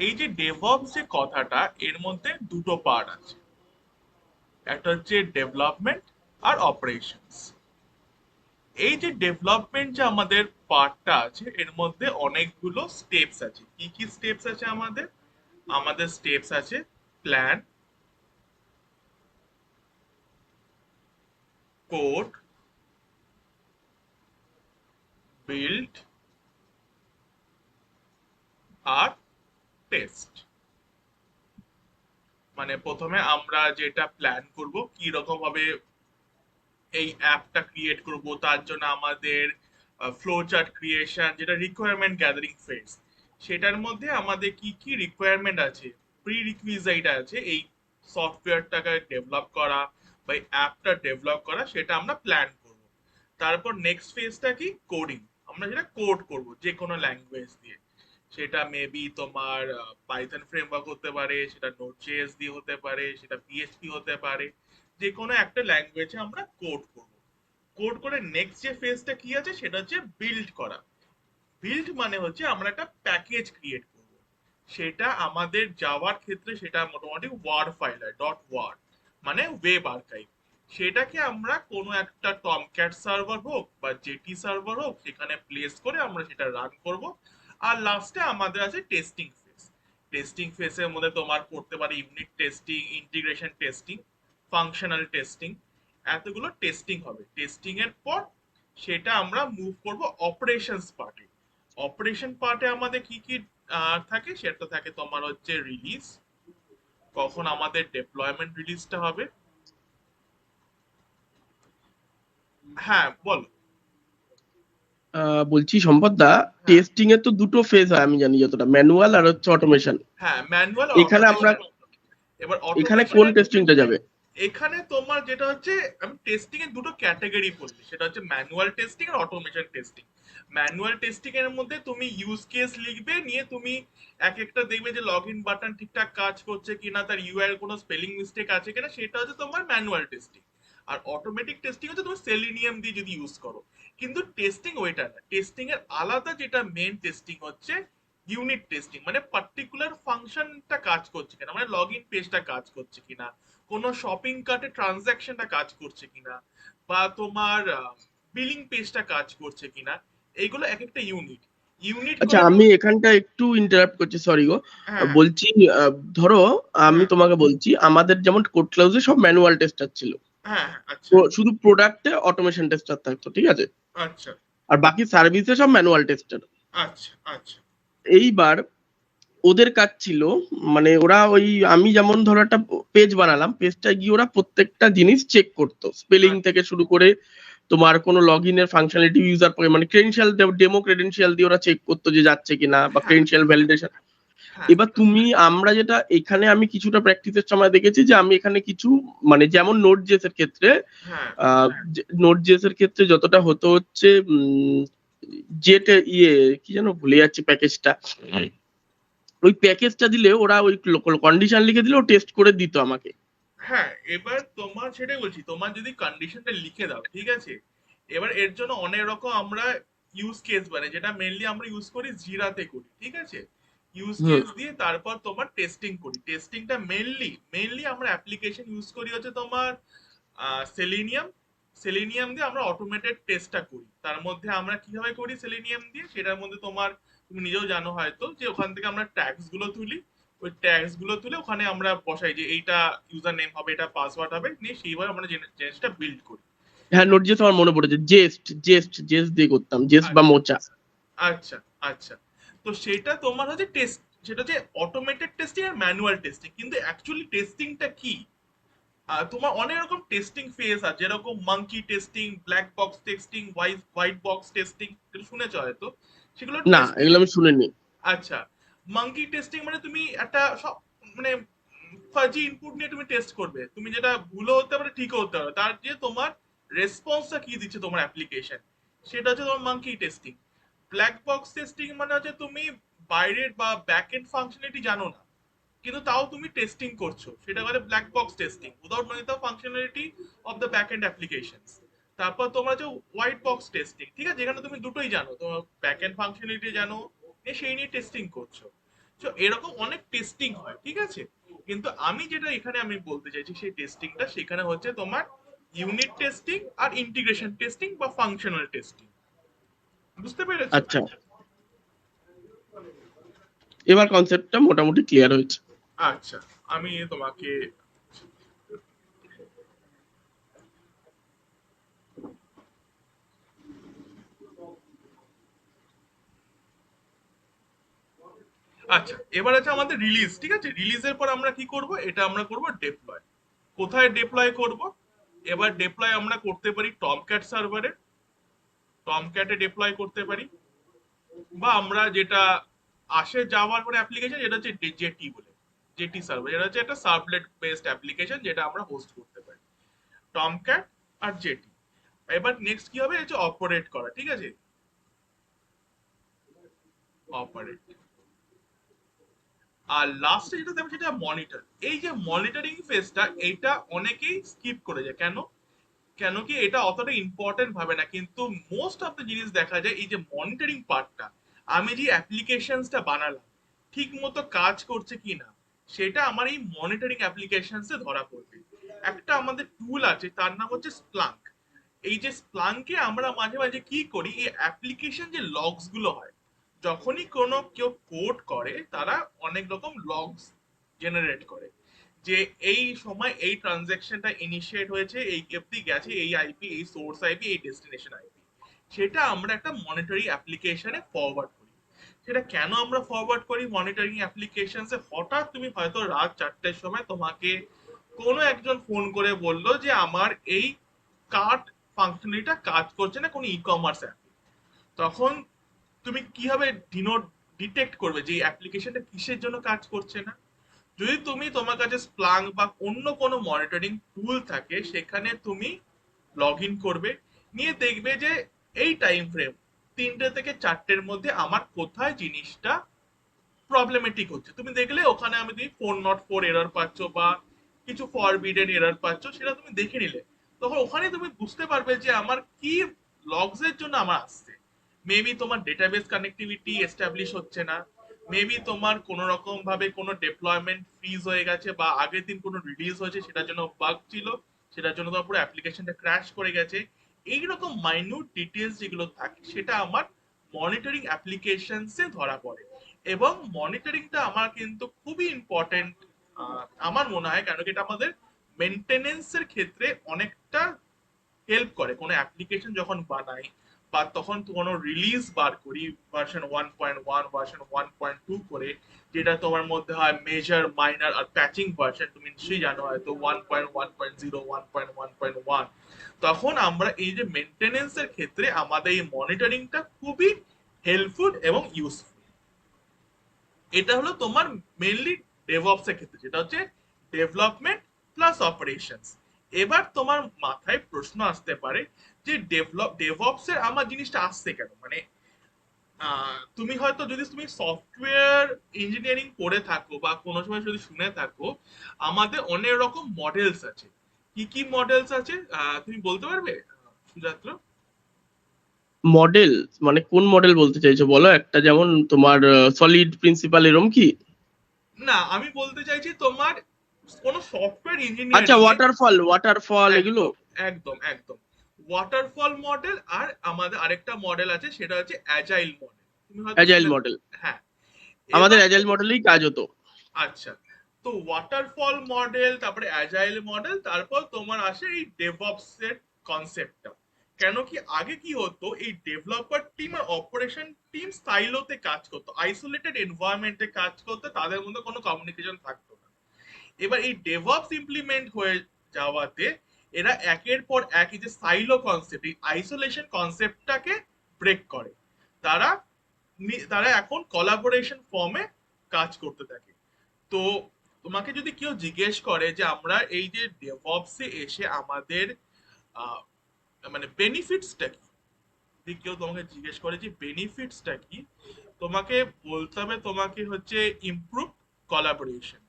এই যে ডেভঅপস যে কথাটা, এর মধ্যে দুটো পার্ট আছে। একটা হচ্ছে ডেভেলপমেন্ট আর অপারেশনস। এই যে ডেভেলপমেন্ট যে আমাদের পার্টটা আছে, এর মধ্যে অনেকগুলো স্টেপস আছে। কি কি স্টেপস আছে আমাদের? আমাদের স্টেপস আছে প্ল্যান, কোড, বিল্ড আর টেস্ট। মানে প্রথমে আমরা যেটা প্ল্যান করব, কি রকম ভাবে এই অ্যাপটা ক্রিয়েট করব, তার জন্য আমাদের ফ্লো চার্ট ক্রিয়েশন, যেটা রিকোয়ারমেন্ট গ্যাদারিং ফেজ, সেটার মধ্যে আমাদের কি কি রিকোয়ারমেন্ট আছে, প্রি রিকুইজাইট আছে এই সফটওয়্যারটাকে ডেভেলপ করা বা এই অ্যাপটা ডেভেলপ করা, সেটা আমরা প্ল্যান করব। তারপর নেক্সট ফেজটা কি? কোডিং। আমরা যেটা কোড করব যে কোনো ল্যাঙ্গুয়েজ দিয়ে, সেটা মেবি তোমার পাইথন ফ্রেমওয়ার্ক হতে পারে, সেটা নোড জেএস দিয়ে হতে পারে, সেটা পিএইচপি হতে পারে। যে কোনো একটা ল্যাঙ্গুয়েজে আমরা কোড করব। কোড করে নেক্সট যে ফেজটা কি আছে, সেটা হচ্ছে বিল্ড করা। বিল্ড মানে হচ্ছে আমরা একটা প্যাকেজ ক্রিয়েট করব। সেটা আমাদের যাওয়ার ক্ষেত্রে সেটা মোটামুটি ওয়ার্ড ফাইল হয়, ডট ওয়ার্ড, মানে ওয়েব আর্কাইভ। সেটাকে আমরা কোনো একটা টমক্যাট সার্ভার হোক বা জেটি সার্ভার হোক, সেখানে প্লেস করে আমরা সেটা রান করব। আর লাস্টে আমাদের আছে টেস্টিং ফেজ। টেস্টিং ফেজের মধ্যে তোমার করতে পারে unit testing, integration testing, functional testing. এতগুলো টেস্টিং হবে। টেস্টিং এর পর সেটা আমরা মুভ করব অপারেশনস পার্টে। অপারেশন পার্টে আমাদের কি কি থাকে, সেটা থাকে তোমার হচ্ছে রিলিজ, কখন আমাদের ডেপ্লয়মেন্ট রিলিজটা হবে। হ্যাঁ, বলো। বলছি সম্পদ দা, হ্যাঁ, টেস্টিং এর তো দুটো ফেজ হয় আমি জানি, যতটা ম্যানুয়াল আর হচ্ছে অটোমেশন। হ্যাঁ, ম্যানুয়াল আর এখানে আমরা অটোমেশন। এবার এখানে কোন অটোমেশনের, টেস্টিংটা যাবে? এখানে তোমার যেটা হচ্ছে, আমি টেস্টিং এর দুটো ক্যাটাগরি বলছি, সেটা হচ্ছে ম্যানুয়াল টেস্টিং আর অটোমেশন টেস্টিং। ম্যানুয়াল টেস্টিং এর মধ্যে তুমি ইউজ কেস লিখবে, নিয়ে তুমি এক একটা দেখবে যে লগ ইন বাটন ঠিকঠাক কাজ করছে কিনা, তার ইউআই এর কোনো স্পেলিং মিস্টেক আছে কিনা, সেটা হচ্ছে তোমার ম্যানুয়াল টেস্টিং। আর অটোমেটিক টেস্টিং হচ্ছে তুমি সেলিনিয়াম দিয়ে যদি ইউজ করো। কিন্তু টেস্টিং ওইটা না, টেস্টিং এর আলাদা যেটা মেন টেস্টিং হচ্ছে ইউনিট টেস্টিং, মানে পার্টিকুলার ফাংশনটা কাজ করছে কিনা, মানে লগ ইন পেজটা কাজ করছে কিনা, কোনো শপিং কার্টে ট্রানজ্যাকশনটা কাজ করছে কিনা, বা তোমার বিলিং পেজটা কাজ করছে কিনা। এইগুলো এক একটা ইউনিট, ইউনিট আচ্ছা, করে। আমি এখানটা একটু ইন্টারাপ্ট করছি, সরি গো। হ্যাঁ, বলছি, ধরো আমি হ্যাঁ, তোমাকে বলছি, আমাদের যেমন কোড ক্লাউজে সব ম্যানুয়াল টেস্টার ছিল, হ্যাঁ, হ্যাঁ, আচ্ছা, শুধু প্রোডাক্টে অটোমেশন টেস্টার থাকতো, ঠিক আছে? আচ্ছা, আর বাকি সার্ভিসে সব ম্যানুয়াল টেস্টার। আচ্ছা, আচ্ছা, এইবার ওদের কাজ ছিল, মানে ওরা ওই, আমি যেমন ধরো একটা পেজ বানালাম, পেজটা গিয়ে ওরা প্রত্যেকটা জিনিস চেক করতো, স্পেলিং আচ্ছা, থেকে শুরু করে তোমার কোনো লগ ইনের ফাংশনালিটি, ইউজার মানে ক্রেডেনশিয়াল, ডেমো ক্রেডেনশিয়াল দিয়ে ওরা চেক করতো যে যাচ্ছে কিনা, বা হ্যাঁ, ক্রেডেনশিয়াল ভ্যালিডেশন। হ্যাঁ, এবার তুমি, আমরা যেটা এখানে আমি কিছুটা প্র্যাকটিসের সময় দেখেছি যে আমি এখানে কিছু, মানে যেমন নোট জেস এর ক্ষেত্রে, হ্যাঁ, নোট জেস এর ক্ষেত্রে যতটা হতো হচ্ছে যেটা কি যেন ভুলে যাচ্ছি প্যাকেজটা, ওই প্যাকেজটা দিলে ওরা ওই কন্ডিশন লিখে দিলে ও টেস্ট করে দিত আমাকে। হ্যাঁ। এবার তোমার সেটাই বলছি, তোমার যদি কন্ডিশনটা লিখে দাও, ঠিক আছে। এবার এর জন্য অনেক রকম আমরা ইউজ কেস বানাই, যেটা মেনলি আমরা ইউজ করি জিরাতে করি, ঠিক আছে। ইউজ হুম। কেস দিয়ে তারপর তোমার টেস্টিং করি। টেস্টিংটা মেনলি আমরা অ্যাপ্লিকেশন ইউজ করি হচ্ছে তোমার সেলিনিয়াম। সেলিনিয়াম দিয়ে আমরা অটোমেটেড টেস্টটা করি। তার মধ্যে আমরা কিভাবে করি সেলিনিয়াম দিয়ে, সেটার মধ্যে তোমার, তুমি নিজেও জানো হয়তো, যে ওখান থেকে আমরা ট্যাগস গুলো তুলি। ওই ট্যাগস গুলো তুলে ওখানে আমরা বসাই যে এইটা ইউজার নেম হবে, এটা পাসওয়ার্ড হবে, নিয়ে সেইভাবে আমরা জিনিসটা বিল্ড করি। হ্যাঁ, নোট জেস আমার মনে পড়েছে, জেস্ট দিয়ে করতাম, জেস্ট বা আচ্ছা, মোচা। আচ্ছা, আচ্ছা। তো সেটা তোমার হচ্ছে টেস্ট, সেটা হচ্ছে অটোমেটেড টেস্টিং আর ম্যানুয়াল টেস্টিং। কিন্তু অ্যাকচুয়ালি টেস্টিংটা কি? তোমার অনেক রকম টেস্টিং ফেজ আছে, যেরকম monkey testing, black box testing, white box testing, এগুলো শুনেছো হয়তো। সেগুলো না, টেস্টিং। এগুলো আমি শুনিনি। আচ্ছা। মাঙ্কি টেস্টিং মানে তুমি একটা সব, মানে ফাজি ইনপুট নিয়ে তুমি টেস্ট করবে, তুমি যেটা ভুলও হতে পারে ঠিকও হতে পারে, তার যে তোমার রেসপন্সটা কি দিচ্ছে তোমার অ্যাপ্লিকেশন, সেটা হচ্ছে তোমার monkey testing. Black box testing মানে হচ্ছে তুমি বাইরের বা ব্যাক এন্ড ফাংশনালিটি জানো না, কিন্তু তাও তুমি টেস্টিং করছো, সেটা বলে black box testing, without knowing the functionality of the back end applications. তারপর তোমার যে হোয়াইট বক্স টেস্টিং, ঠিক আছে, যেখানে তুমি দুটোই জানো, তোমার ব্যাক এন্ড ফাংশনালিটি জানো, সেই নিয়ে টেস্টিং করছো। তো এরকম অনেক টেস্টিং হয়, ঠিক আছে? কিন্তু আমি যেটা এখানে আমি বলতে চাইছি সেই টেস্টিংটা সেখানে হচ্ছে তোমার ইউনিট টেস্টিং আর ইন্টিগ্রেশন টেস্টিং বা ফাংশনাল টেস্টিং। বুঝতে পেরেছো? আচ্ছা, এবার কনসেপ্টটা মোটামুটি ক্লিয়ার হয়েছে। আচ্ছা, আমি তোমাকে আচ্ছা, এবার আছে আমাদের রিলিজ, ঠিক আছে? রিলিজের পর আমরা কি করব? এটা আমরা করব ডেপ্লয়। কোথায় ডেপ্লয় করব? এবার ডেপ্লয় আমরা করতে পারি টমক্যাট সার্ভারে, টমক্যাটে ডেপ্লয় করতে পারি, বা আমরা যেটা আসে যাওয়ার পরে অ্যাপ্লিকেশন যেটা হচ্ছে জেটি বলে, জেটি সার্ভার, যেটা হচ্ছে একটা সার্ভলেট বেসড অ্যাপ্লিকেশন যেটা আমরা হোস্ট করতে পারি। টমক্যাট আর জেটি। এবার নেক্সট কি হবে? এই যে অপারেট করা, ঠিক আছে? অপারেট। আর লাস্টে যেটা দেবে সেটা মনিটর। এই যে মনিটরিং ফেজটা, এটা অনেকেই স্কিপ করে যায়। কেন? কেন কি এটা অতটা ইম্পর্টেন্ট ভাবে না, কিন্তু মোস্ট অফ দ্য জিনিস দেখা যায় এই যে মনিটরিং পার্টটা, আমি যে অ্যাপ্লিকেশনসটা বানালাম ঠিক মতো কাজ করছে কিনা সেটা আমার এই মনিটরিং অ্যাপ্লিকেশনসে ধরা পড়বে। একটা আমাদের টুল আছে তার নাম হচ্ছে স্প্লাঙ্ক। এই যে স্প্লাঙ্কে আমরা মাঝে মাঝে কি করি, এই অ্যাপ্লিকেশন যে লগস গুলো হয়, যখনই কোনো কেউ কোড করে তারা অনেক রকম লগস জেনারেট করে, যে এই সময় এই ট্রানজ্যাকশনটা ইনিশিয়েট হয়েছে, এই অবধি গেছে, এই আইপি, এই সোর্স আইপি, এই ডেস্টিনেশন আইপি। সেটা আমরা একটা মনিটরিং অ্যাপ্লিকেশনে ফরওয়ার্ড করি। সেটা কেন আমরা ফরওয়ার্ড করি মনিটরিং অ্যাপ্লিকেশনসে? হঠাৎ তুমি হয়তো রাত 4টের সময় তোমাকে কোনো একজন ফোন করে বললো যে আমার এই কার্ট ফাংশনালিটিটা কাজ করছে না কোনো ই কমার্স অ্যাপ। তখন তুমি কিভাবে ডিটেক্ট করবে যে অ্যাপ্লিকেশনটা কিসের জন্য কাজ করছে না? যদি তুমি তোমার কাছে স্প্লাঙ্ক বা অন্য কোনো মনিটরিং টুল থাকে, সেখানে তুমি লগ ইন করবে, নিয়ে দেখবে যে এই টাইম ফ্রেম 3টে থেকে 4টের মধ্যে আমার কোথায় জিনিসটা প্রবলেমেটিক হচ্ছে। তুমি দেখলে ওখানে আমি তুমি 404 এরর পাচ্ছ বা কিছু ফরবিডেন এরর পাচ্ছ, সেটা তুমি দেখে নিলে তখন ওখানে তুমি বুঝতে পারবে যে আমার কি লগস এর জন্য আমার আসছে। মেবি তোমার ডেটাবেস কানেক্টিভিটি এস্টাবলিশ হচ্ছে না, মেবি তোমার কোনো রকম ভাবে কোনো ডেপ্লয়মেন্ট ফ্রিজ হয়ে গেছে, বা আগের দিন কোনো রিলিজ হয়েছে সেটার জন্য বাগ ছিল, সেটার জন্য তোমার পুরো অ্যাপ্লিকেশনটা ক্র্যাশ করে গেছে। এইরকম মাইনিউট ডিটেলস যেগুলো থাকে সেটা আমার মনিটরিং অ্যাপ্লিকেশনসে ধরা পড়ে। এবং মনিটরিংটা আমার কিন্তু খুবই ইম্পর্টেন্ট আমার মনে হয়, কেন কি এটা আমাদের মেনটেনেন্সের ক্ষেত্রে অনেকটা হেল্প করে। কোনো অ্যাপ্লিকেশন যখন বানাই বা তখন কোনো রিলিজ বার করি ভার্সন 1.1 ভার্সন 1.2 করে, যেটা তোমার মধ্যে হয় মেজর, মাইনর আর প্যাচিং ভার্সন, তুমি নিশ্চয়ই জানো হয়তো 1.1.0, 1.1.1, তখন আমরা এই যে মেনটেনেন্সের ক্ষেত্রে আমাদের এই মনিটরিংটা খুবই হেল্পফুল এবং ইউজফুল। এটা হলো তোমার মেনলি ডেভঅপস এর ক্ষেত্রে, যেটা হচ্ছে ডেভেলপমেন্ট প্লাস অপারেশনস। এবার তোমার মাথায় প্রশ্ন আসতে পারে যে ডেভঅপস এর আমার জিনিসটা আসছে কেন? মানে তুমি হয়তো যদি তুমি সফটওয়্যার ইঞ্জিনিয়ারিং করে থাকো বা কোনো সময় যদি শুনে থাকো, আমাদের অনেক রকম মডেলস আছে। কি কি মডেলস আছে তুমি বলতে পারবে সুযাত্রা? মডেল মানে কোন মডেল বলতে চাইছো বলো? একটা যেমন তোমার সলিড প্রিন্সিপাল এরকম কি? না, আমি বলতে চাইছি তোমার কোনো সফটওয়্যার আচ্ছা, ইঞ্জিনিয়ারিং এ। ওয়াটারফল এগুলো। একদম, একদম, একদম। ওয়াটারফল মডেল আর আমাদের আরেকটা মডেল আছে সেটা হচ্ছে অ্যাজাইল মডেল। তুমি হয়তো অ্যাজাইল শুনে। মডেল। হ্যাঁ। আমাদের এবার অ্যাজাইল মডেলেই কাজ হতো। আচ্ছা, তো ওয়াটারফল মডেল, তারপরে অ্যাজাইল মডেল, তারপর তোমার আসে এই ডেভঅপস এর কনসেপ্টটা। কেন কি আগে কি হতো, এই ডেভেলপার টিম আর অপারেশন টিম সাইলোতে কাজ করতো, আইসোলেটেড এনভায়রনমেন্টে কাজ করতো, তাদের মধ্যে কোনো কমিউনিকেশন থাকতো না। এবার এই ডেভঅপস ইমপ্লিমেন্ট হয়ে যাওয়াতে এরা একের পর এক এই যে সাইলো কনসেপ্ট, এই আইসোলেশন কনসেপ্টটাকে ব্রেক করে। তারা তারা এখন কোলাবোরেশন ফর্মে কাজ করতে থাকে। তো তোমাকে যদি কেউ জিজ্ঞেস করে যে আমরা এই যে ডেভঅপসে এসে আমাদের আহ, মানে বেনিফিটসটা কি, যদি কেউ তোমাকে জিজ্ঞেস করে যে বেনিফিটসটা কি, তোমাকে বলতে হবে তোমাকে হচ্ছে ইমপ্রুভ কোলাবোরেশন।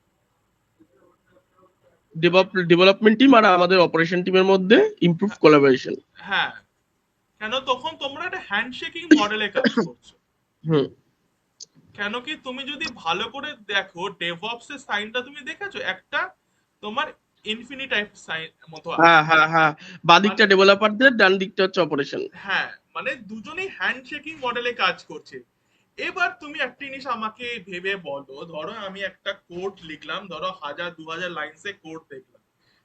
ডেভেলপমেন্ট টিম আর আমাদের অপারেশন টিমের মধ্যে ইমপ্রুভ কোলাবোরেশন। হ্যাঁ, কেন তখন তোমরা একটা হ্যান্ডশেকিং মডেলে কাজ করছো। হুম। কেন কি তুমি যদি ভালো করে দেখো ডেভঅপস এর সাইনটা তুমি দেখেছো একটা তোমার ইনফিনিট টাইপ সাইন মতো হ্যাঁ আছে। হ্যাঁ হ্যাঁ, বাদিকটা মানে ডেভেলপারদের, ডান দিকটা হচ্ছে অপারেশন। হ্যাঁ, মানে দুজনেই হ্যান্ডশেকিং মডেলে কাজ করছে। এবার তুমি একটা জিনিস আমাকে ভেবে বলো, ধরো আমি একটা কোড লিখলাম, ধরো 1000 2000 লাইনসে কোড দেখলাম,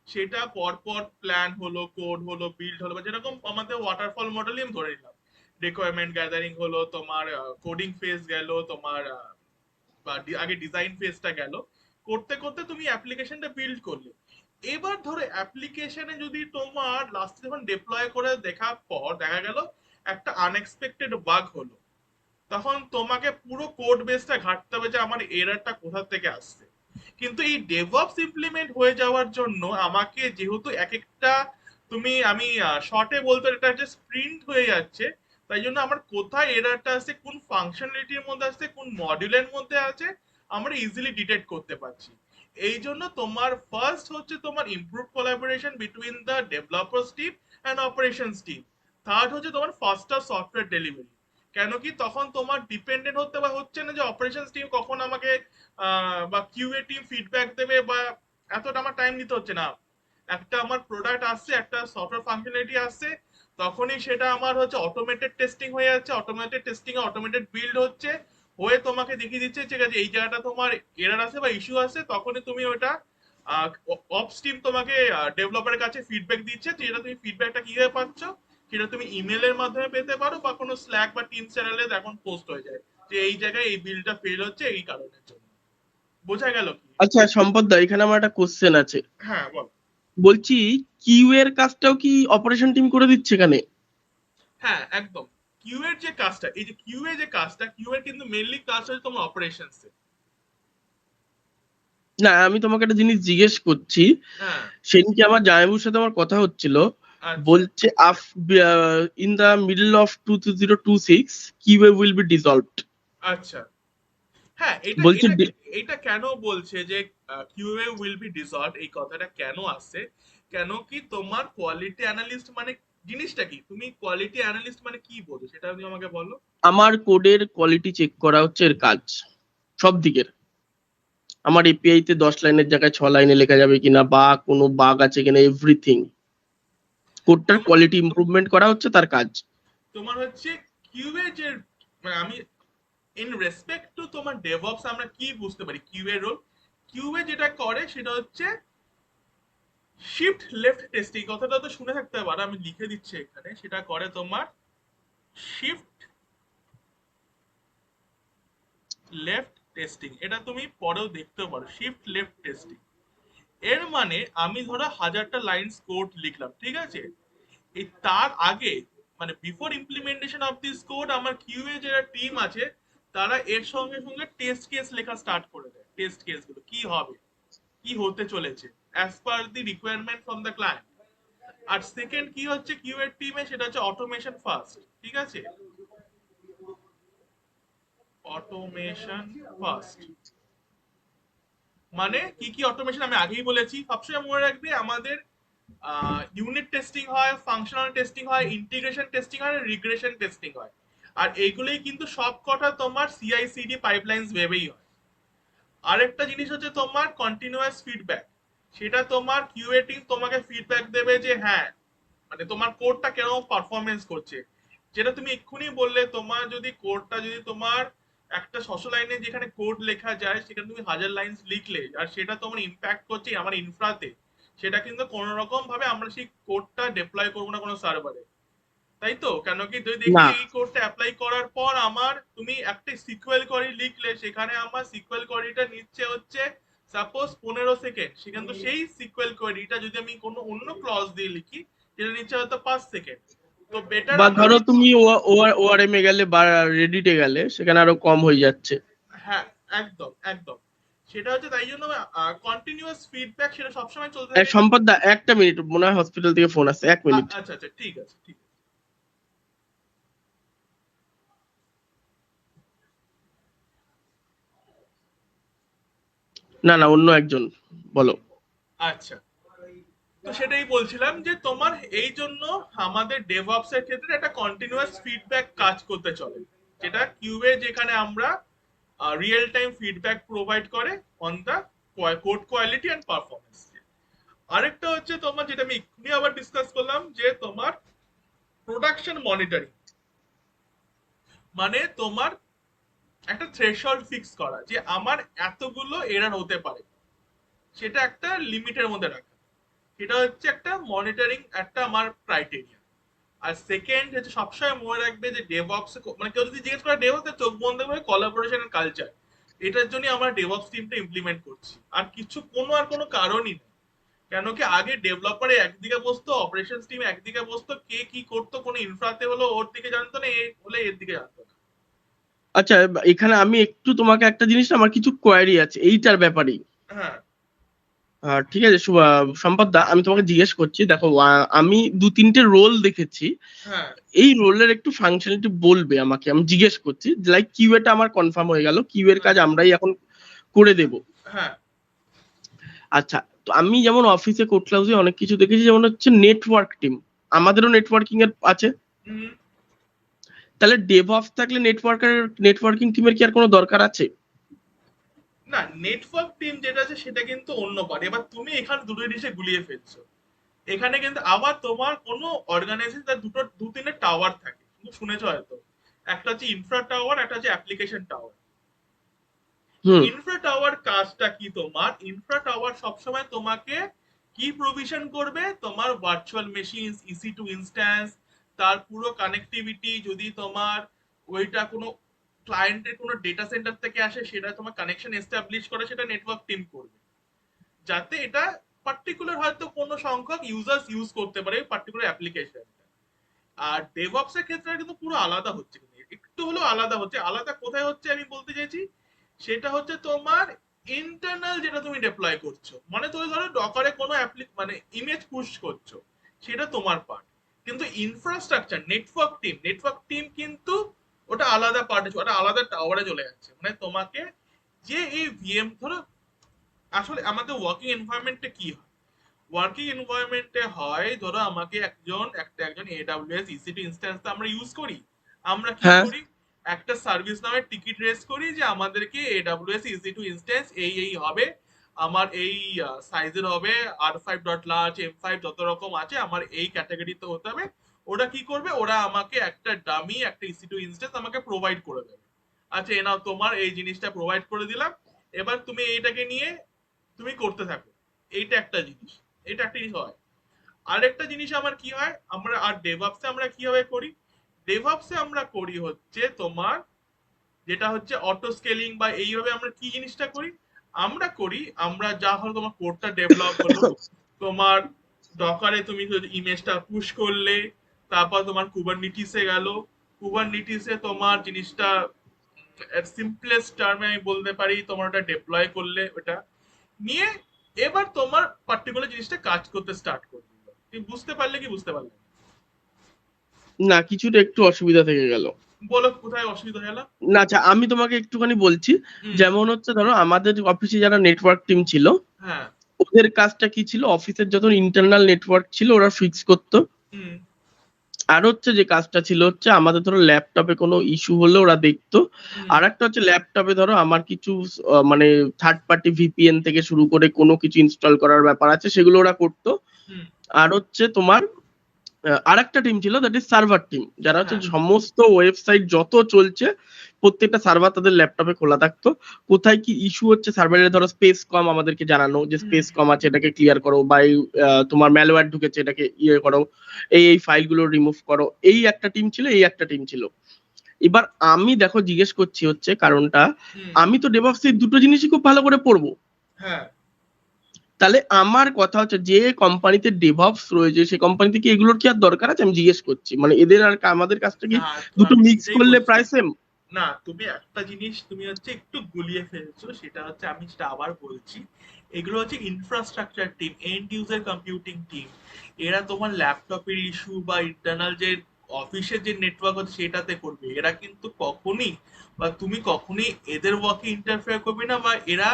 সেটা পরপর প্ল্যান হলো, কোড হলো, বিল্ড হলো, বা যেরকম আমাদের ওয়াটারফল মডেলই আমি ধরে নিলাম, রিকোয়ারমেন্ট গ্যাদারিং হলো, তোমার কোডিং ফেজ গেল, তোমার বা আগে ডিজাইন ফেজটা গেল, করতে করতে তুমি অ্যাপ্লিকেশনটা বিল্ড করলে। এবার ধরো অ্যাপ্লিকেশনে যদি তোমার লাস্টে যখন ডিপ্লয় করে দেখার পর দেখা গেল একটা আনএক্সপেক্টেড বাগ হলো, তখন তোমাকে পুরো কোড বেসটা ঘাঁটতে হবে যে আমার এরারটা কোথা থেকে আসছে। কিন্তু এই ডেভঅপস ইমপ্লিমেন্ট হয়ে যাওয়ার জন্য আমাকে যেহেতু এক একটা, আমি শর্টে বলতে এটা একটা স্প্রিন্ট হয়ে যাচ্ছে, তাই জন্য আমার কোথায় এরারটা আছে, কোন ফাংশনালিটির মধ্যে আছে, কোন মডিউলের মধ্যে আছে, আমরা ইজিলি ডিটেক্ট করতে পারছি। এই জন্য তোমার ফার্স্ট হচ্ছে তোমার improve collaboration between the developers team and operations team. Third হচ্ছে তোমার ফাস্টার সফটওয়্যার ডেলিভারি। কেন কি তখন তোমার ডিপেন্ডেন্ট হতে বা হচ্ছে না যে অপারেশনস টিম কখন আমাকে বা কিউএ টিম ফিডব্যাক দেবে, বা এতটা আমার টাইম নিতে হচ্ছে না। একটা আমার প্রোডাক্ট আসছে, একটা সফটওয়্যার ফাংশনালিটি আসছে, তখনই সেটা আমার হচ্ছে অটোমেটেড টেস্টিং হয়ে যাচ্ছে, অটোমেটেড টেস্টিং এ অটোমেটেড বিল্ড হচ্ছে, হয়ে তোমাকে দেখিয়ে দিচ্ছে ঠিক আছে এই জায়গাটা তোমার এরার আছে বা ইস্যু আছে, তখনই তুমি ওটা অপস টিম তোমাকে ডেভেলপারের কাছে ফিডব্যাক দিচ্ছে, যেটা তুমি ফিডব্যাকটা কিভাবে পাচ্ছ, সেটা তুমি ইমেলের মাধ্যমে পেতে পারো, বা কোনো স্ল্যাক বা টিম চ্যানেলে এখন পোস্ট হয়ে যায় যে এই জায়গায় এই বিলটা ফেল হচ্ছে এই কারণের জন্য। বোঝা গেল কি? আচ্ছা সম্পদ দা, এখানে আমার একটা কোশ্চেন আছে। হ্যাঁ বল। বলছি, কিউ এর কাজটাও কি অপারেশন টিম করে দিচ্ছে এখানে? হ্যাঁ একদম। কিউ এর যে কাজটা, এই যে কিউ এর যে কাজটা, কিউ এর কিন্তু মেইনলি কাজ হচ্ছে তোমার অপারেশনস। না, আমি তোমাকে একটা জিনিস জিজ্ঞেস করছি। হ্যাঁ। সেদিনকে আমার জামাইবুর সাথে আমার কথা হচ্ছিল, আচ্ছা। বলছে in the middle of 2026 QA will be dissolved. আচ্ছা। হ্যাঁ, এটা বলছে এটা এটা কেন বলছে যে কিউএ উইল বি ডিসলভড, এই কথাটা কেন আসছে? কেন কি তোমার কোয়ালিটি অ্যানালিস্ট মানে জিনিসটা কি, তুমি কোয়ালিটি অ্যানালিস্ট মানে কি বোঝো সেটা তুমি আমাকে বলো। আমার কোডের কোয়ালিটি চেক করা হচ্ছে এর কাজ, সব দিকের। আমার এপিআই তে 10 লাইনের জায়গায় 6 লাইনে লেখা যাবে কিনা, বা কোনো বাগ আছে কিনা, এভরিথিং। কোডটার তোমার কোয়ালিটি ইমপ্রুভমেন্ট করা হচ্ছে তার কাজ। তোমার হচ্ছে কিউএ যে, মানে আমি ইন রেসপেক্ট টু তোমার ডেভঅপস আমরা কি বুঝতে পারি কিউএ রোল। কিউএ যেটা করে সেটা হচ্ছে শিফট লেফট টেস্টিং, কথাটা তো শুনে থাকতে পারো, আমি লিখে দিচ্ছি এখানে, সেটা করে তোমার শিফট লেফট টেস্টিং। এটা তুমি পরেও দেখতেও পারো, শিফট লেফট টেস্টিং। এর মানে আমি ধরো 1000টা লাইনস কোড লিখলাম, ঠিক আছে, এই তার আগে, মানে before implementation of this code, আমার কিউএ যারা টিম আছে তারা এর সঙ্গে সঙ্গে টেস্ট কেস লেখা স্টার্ট করে দেয়। টেস্ট কেস গুলো কি হবে, কি হতে চলেছে as per the requirement from the client. আর সেকেন্ড কি হচ্ছে কিউএ টিমে, সেটা হচ্ছে অটোমেশন ফার্স্ট, ঠিক আছে, অটোমেশন ফার্স্ট। মানে কি কি অটোমেশন আমি আগেই বলেছি, সবসময় মনে রাখবে আমাদের ইউনিট টেস্টিং হয়, ফাংশনাল টেস্টিং হয়, ইন্টিগ্রেশন টেস্টিং হয়, রিগ্রেশন টেস্টিং হয়। আর এইগুলোই কিন্তু সব কটা তোমার সিআইসিডি পাইপলাইন্স ভেবেই হয়। আরেকটা জিনিস হচ্ছে তোমার কন্টিনিউয়াস ফিডব্যাক। সেটা তোমার কিউএ টিম তোমাকে ফিডব্যাক দেবে যে হ্যাঁ, মানে তোমার কোডটা কেরকম পারফরমেন্স করছে। যেটা তুমি এক্ষুনি বললে, তোমার যদি কোডটা যদি তোমার একটা 600 লাইনে যেখানে কোড লেখা যায় সেখানে তুমি 1000 লাইন লিখলে, আর সেটা তোমার ইম্প্যাক্ট করছে আমার ইনফ্রাতে, সেটা কিন্তু কোনো রকম ভাবে আমরা সেই কোডটা ডিপ্লয় করবো না কোনো সার্ভারে। তাই তো? কেন কি যদি দেখি না, এই কোডটা অ্যাপ্লাই করার পর আমার, তুমি একটা সিকুয়েল কোয়েরি লিখলে, সেখানে আমার সিকুয়েল কোয়েরিটা নিচ্ছে হচ্ছে সাপোজ 15 সেকেন্ড, সেখানে তো সেই সিকুয়েল কোয়েরিটা যদি আমি কোনো অন্য ক্লজ দিয়ে লিখি সেটা নিচ্ছে হয়তো 5 সেকেন্ড। তো বেটার বা আমরা ধরো কি, তুমি ওআরএম এ গেলে বা রেডিটে গেলে, সেখানে আরো কম হয়ে যাচ্ছে। হ্যাঁ একদম একদম। সেটা হচ্ছে তাই জন্য কন্টিনিউয়াস ফিডব্যাক সেটা সবসময় চলতে এই থাকে। সম্পদ দা, একটা মিনিট, মনে হয় হসপিটাল থেকে ফোন আসছে, 1 মিনিট। আচ্ছা আচ্ছা, ঠিক আছে ঠিক আছে। না না, অন্য একজন, বলো। আচ্ছা, তো সেটাই বলছিলাম যে তোমার এই জন্য আমাদের ডেভঅপস এর ক্ষেত্রে একটা কন্টিনিউয়াস ফিডব্যাক কাজ করতে চলে, যেটা কিউএ যেখানে আমরা রিয়েল টাইম ফিডব্যাক প্রোভাইড করে on the code quality and performance. আরেকটা হচ্ছে তোমার, যেটা আমি এক্ষুনি আবার ডিসকাস করলাম, যে তোমার প্রোডাকশন মনিটরিং, মানে তোমার একটা থ্রেশহোল্ড ফিক্স করা যে আমার এতগুলো এরর হতে পারে, সেটা একটা লিমিটের মধ্যে রাখা, এটা হচ্ছে একটা মনিটরিং, একটা আমার ক্রাইটেরিয়া। আর সেকেন্ড হচ্ছে সবসময় মনে রাখবে যে ডেভঅপস, মানে কেউ যদি জিজ্ঞেস করে ডেভঅপস, চোখ বন্ধ করে কোলাবোরেশন এন্ড কালচার, এটার জন্য আমরা ডেভঅপস টিমটা ইমপ্লিমেন্ট করছি, আর কিছু কোনো কারণই নেই। কেন কি আগে ডেভেলপারে একদিকে বসতো, অপারেশনস টিম একদিকে বসতো, কে কি করতো, কোনো ইনফ্রাতে হলো ওর দিকে জানতো না, এ হলে এর দিকে জানতো না। আচ্ছা, এখানে আমি একটু তোমাকে একটা জিনিস, আমার কিছু কোয়ারি আছে এইটার ব্যাপারেই। হ্যাঁ ঠিক আছে সম্পদ দা, আমি তোমাকে জিজ্ঞেস করছি, দেখো আমি 2-3টে রোল দেখেছি, হ্যাঁ এই রোলের একটু ফাংশনালিটি বলবে আমাকে, আমি জিজ্ঞেস করছি। লাইক কিউএটা আমার কনফার্ম হয়ে গেল, কিউএর কাজ আমরাই এখন করে দেব। হ্যাঁ আচ্ছা, তো আমি যেমন অফিসে কোড ক্লাউজে অনেক কিছু দেখেছি, যেমন হচ্ছে নেটওয়ার্ক টিম, আমাদেরও নেটওয়ার্কিং এর আছে, হুম। তাহলে ডেভঅপস থাকলে নেটওয়ার্কিং টিমের কি আর কোনো দরকার আছে? না, নেটওয়ার্ক টিম যেটা আছে সেটা কিন্তু অন্য পার্ট। এবার তুমি এখানে দুটো জিনিসে গুলিয়ে ফেলছো। এখানে কিন্তু আবার তোমার কোনো অর্গানাইজেশন তার দু তিনটে টাওয়ার থাকে, তুমি শুনেছো হয়তো, একটা হচ্ছে ইনফ্রা টাওয়ার, একটা হচ্ছে অ্যাপ্লিকেশন টাওয়ার। হুম। ইনফ্রা টাওয়ার কাজটা কি, তোমার ইনফ্রা টাওয়ার সবসময় তোমাকে কি প্রভিশন করবে, তোমার virtual machine, EC two instance, তার পুরো কানেক্টিভিটি, যদি তোমার ওইটা কোনো ক্লায়েন্টের কোনো ডেটা সেন্টার থেকে আসে, সেটা তোমার কানেকশন এস্টাবলিশ করে, সেটা নেটওয়ার্ক টিম করবে, যাতে এটা পার্টিকুলার হয়তো কোনো সংখ্যক ইউজার্স ইউজ করতে পারে পার্টিকুলার অ্যাপ্লিকেশন। আর ডেভঅপস এর ক্ষেত্রে কিন্তু পুরো আলাদা হচ্ছে, একটু হলেও আলাদা হচ্ছে। আলাদা কোথায় হচ্ছে আমি বলতে চাইছি, সেটা হচ্ছে তোমার ইন্টারনাল যেটা তুমি ডিপ্লয় করছো, মানে তুমি ধরো ডকারে কোনো মানে ইমেজ পুশ করছো, সেটা তোমার পার্ট। কিন্তু ইনফ্রাস্ট্রাকচার নেটওয়ার্ক টিম কিন্তু ওটা আলাদা পার্টে, ওটা আলাদা টাওয়ারে চলে যাচ্ছে। মানে তোমাকে যে এই ভিএম ধরো, আসলে আমাদের ওয়ার্কিং এনভায়রনমেন্টে কি হয়, ওয়ার্কিং এনভায়রনমেন্টে হয় ধরো আমাকে একজন এডব্লিউএস ইসি2 ইনস্ট্যান্স আমরা ইউজ করি। আমরা কি হ্যাঁ। করি, একটা সার্ভিস নামে টিকিট রেস করি যে আমাদেরকে এডব্লিউএস ইসি2 ইনস্ট্যান্স এই হবে, আমার এই সাইজের হবে, আর5 ডট লার্জ, এম5 যত রকম আছে, আমার এই ক্যাটাগরিতে হতে হবে। ওরা কি করবে, ওরা আমাকে একটা ডামি, একটা ইসি2 ইনস্ট্যান্স আমাকে প্রোভাইড করে দেবে। আচ্ছা, এ নাও তোমার এই জিনিসটা প্রোভাইড করে দিলাম, এবার তুমি এইটাকে নিয়ে তুমি করতে থাকো। এইটা একটা জিনিস, এটা একটা জিনিস হয়। আরেকটা জিনিস আমার কি হয়, আমরা আর ডেভঅপসে আমরা কিভাবে করি, ডেভঅপসে আমরা করি হচ্ছে তোমার, যেটা হচ্ছে অটো স্কেলিং, বা এইভাবে আমরা কি জিনিসটা করি, আমরা যা হলো তোমার কোডটা ডেভেলপ হলো, তোমার ডকারে তুমি ইমেজটা পুশ করলে, তারপর তোমার কুবারনিটিসে গেল, কুবারনিটিসে তোমার জিনিসটা সিম্পলেস্ট টার্মে আমি বলতে পারি, তোমার ওটা ডিপ্লয় করলে, ওটা নিয়ে এবার তোমার পার্টিকুলার জিনিসটা কাজ করতে স্টার্ট করবে। তুমি বুঝতে পারলে কি বুঝতে পারলে না? না, কিছুটা একটু অসুবিধা থেকে গেল। বলো কোথায় অসুবিধা হলো। না, আচ্ছা আমি তোমাকে একটুখানি বলছি। হুম। যেমন হচ্ছে ধরো আমাদের অফিসে যারা নেটওয়ার্ক টিম ছিল, হ্যাঁ। ওদের কাজটা কি ছিল, অফিসের যত ইন্টারনাল নেটওয়ার্ক ছিল ওরা ফিক্স করতো। হুম। আর হচ্ছে যে কাজটা ছিল হচ্ছে আমাদের ধরো ল্যাপটপে কোনো ইস্যু হলে ওরা দেখতো। হুম। আর একটা হচ্ছে ল্যাপটপে ধরো আমার কিছু মানে থার্ড পার্টি ভিপিএন থেকে শুরু করে কোনো কিছু ইনস্টল করার ব্যাপার আছে, সেগুলো ওরা করতো। হুম। আর হচ্ছে তোমার আরেকটা টিম ছিল, দ্যাট ইজ সার্ভার টিম, যারা হচ্ছে হ্যাঁ। সমস্ত ওয়েবসাইট যত চলছে প্রত্যেকটা সার্ভার তাদের ল্যাপটপে খোলা থাকতো। কোথায় কি ইস্যু হচ্ছে, সার্ভারের ধরো স্পেস কম, আমাদেরকে জানানো যে হুম। স্পেস কম আছে, এটাকে ক্লিয়ার করো, বা তোমার ম্যালওয়্যার ঢুকেছে, এটাকে ইয়ে করো, এই ফাইলগুলো রিমুভ করো। এই একটা টিম ছিল, এই একটা টিম ছিল। এবার আমি দেখো জিজ্ঞেস করছি হচ্ছে কারণটা, হুম। আমি তো ডেভঅপস এই দুটো জিনিসই খুব ভালো করে পড়বো। হ্যাঁ। তাহলে আমার কথা হচ্ছে যে কোম্পানিতে ডেভঅপস রয়েছে সেই কোম্পানিতে কি এগুলোর কি আর দরকার আছে, আমি জিজ্ঞেস করছি। মানে এদের আর আমাদের কাজটা কি না, তো দুটো আমি মিক্স সেটাই করলে বলছি। প্রায় সেম? না, তুমি একটা জিনিস তুমি হচ্ছে একটু গুলিয়ে ফেলছো, সেটা হচ্ছে আমি সেটা আবার বলছি, এগুলো হচ্ছে infrastructure team, and user computing team. এরা তোমার ল্যাপটপের ইস্যু বা ইন্টারনাল যে অফিসের যে নেটওয়ার্ক আছে সেটাতে করবে। এরা কিন্তু কখনই, বা তুমি কখনই এদের ওয়ার্কে ইন্টারফেয়ার করবে না, বা এরা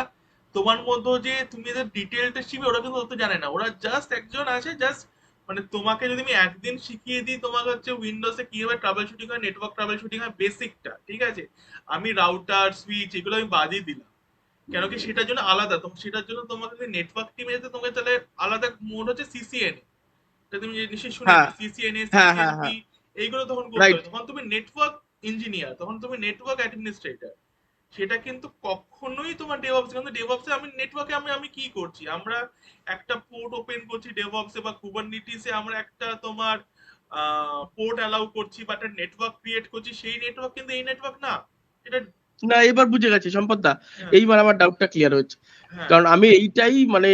তোমার মধ্যে যে তুমি এদের ডিটেলটা শিখবে ওরা কিন্তু অত জানে না। ওরা জাস্ট একজন আছে, জাস্ট মানে তোমাকে যদি আমি একদিন শিখিয়ে দিই তোমাকে হচ্ছে উইন্ডোজে কিভাবে ট্রাবল শুটিং হয়, নেটওয়ার্ক ট্রাবল শুটিং হয় বেসিকটা, ঠিক আছে, আমি রাউটার সুইচ এগুলো আমি বাদই দিলাম, কেন কি সেটার জন্য আলাদা, তো সেটার জন্য তোমাকে যদি নেটওয়ার্ক টিমে যেতে তোমাকে তাহলে আলাদা মোড হচ্ছে সিসিএনএ, এটা তুমি নিশ্চয়ই শুনেছো, হ্যাঁ সিসিএনএ হ্যাঁ হ্যাঁ সিসিএনপি, হ্যাঁ। এইগুলো তখন করতে রাইট। হয়, তখন তুমি নেটওয়ার্ক ইঞ্জিনিয়ার, তখন তুমি নেটওয়ার্ক অ্যাডমিনিস্ট্রেটর। সেটা কিন্তু কখনোই তোমার ডেভঅপস, কিন্তু ডেভঅপসে আমি নেটওয়ার্কে আমি আমি কি করছি, আমরা একটা পোর্ট ওপেন করছি ডেভঅপসে বা কুবারনেটিসে, আমরা একটা তোমার পোর্ট অ্যালাউ করছি বা একটা নেটওয়ার্ক ক্রিয়েট করছি, সেই নেটওয়ার্ক কিন্তু এই নেটওয়ার্ক না, এটা। না এবার বুঝে গেছি সম্পদ দা, হ্যাঁ এইবার আমার ডাউটটা ক্লিয়ার হয়েছে। হ্যাঁ কারণ আমি এইটাই মানে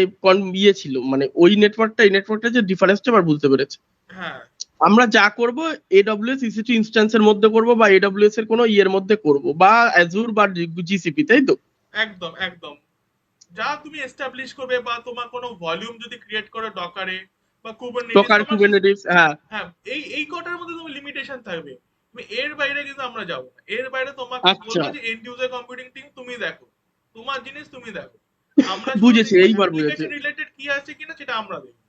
ইয়ে ছিল, মানে ওই নেটওয়ার্কটা এই নেটওয়ার্কটা যে ডিফারেন্সটা এবার বুঝতে পেরেছি। হ্যাঁ আমরা যা করব এডব্লিউএস ইসি2 ইনস্ট্যান্সের মধ্যে করব বা এডব্লিউএস এর কোনো ইয়ের মধ্যে করব বা অ্যাজুর বা জিসিপি, তাই তো? একদম একদম, যা তুমি এস্টাবলিশ করবে বা তোমার কোনো ভলিউম যদি ক্রিয়েট করো ডকারে বা কুবারনেটিস ডকার তোমার কুবারনেটিস, হ্যাঁ। হ্যাঁ, এই কটার মধ্যে তুমি লিমিটেশন থাকবে, তুমি এর বাইরে কিন্তু আমরা যাবো না, এর বাইরে তোমাকে আচ্ছা, বলবো যে এন্ড ইউজার কম্পিউটিং টিম তুমি দেখো, তোমার জিনিস তুমি দেখো, আমরা শুধু বুঝেছি, দেখবো এইবার বুঝেছি। অ্যাপ্লিকেশন রিলেটেড কি আছে কিনা সেটা আমরা দেখবো।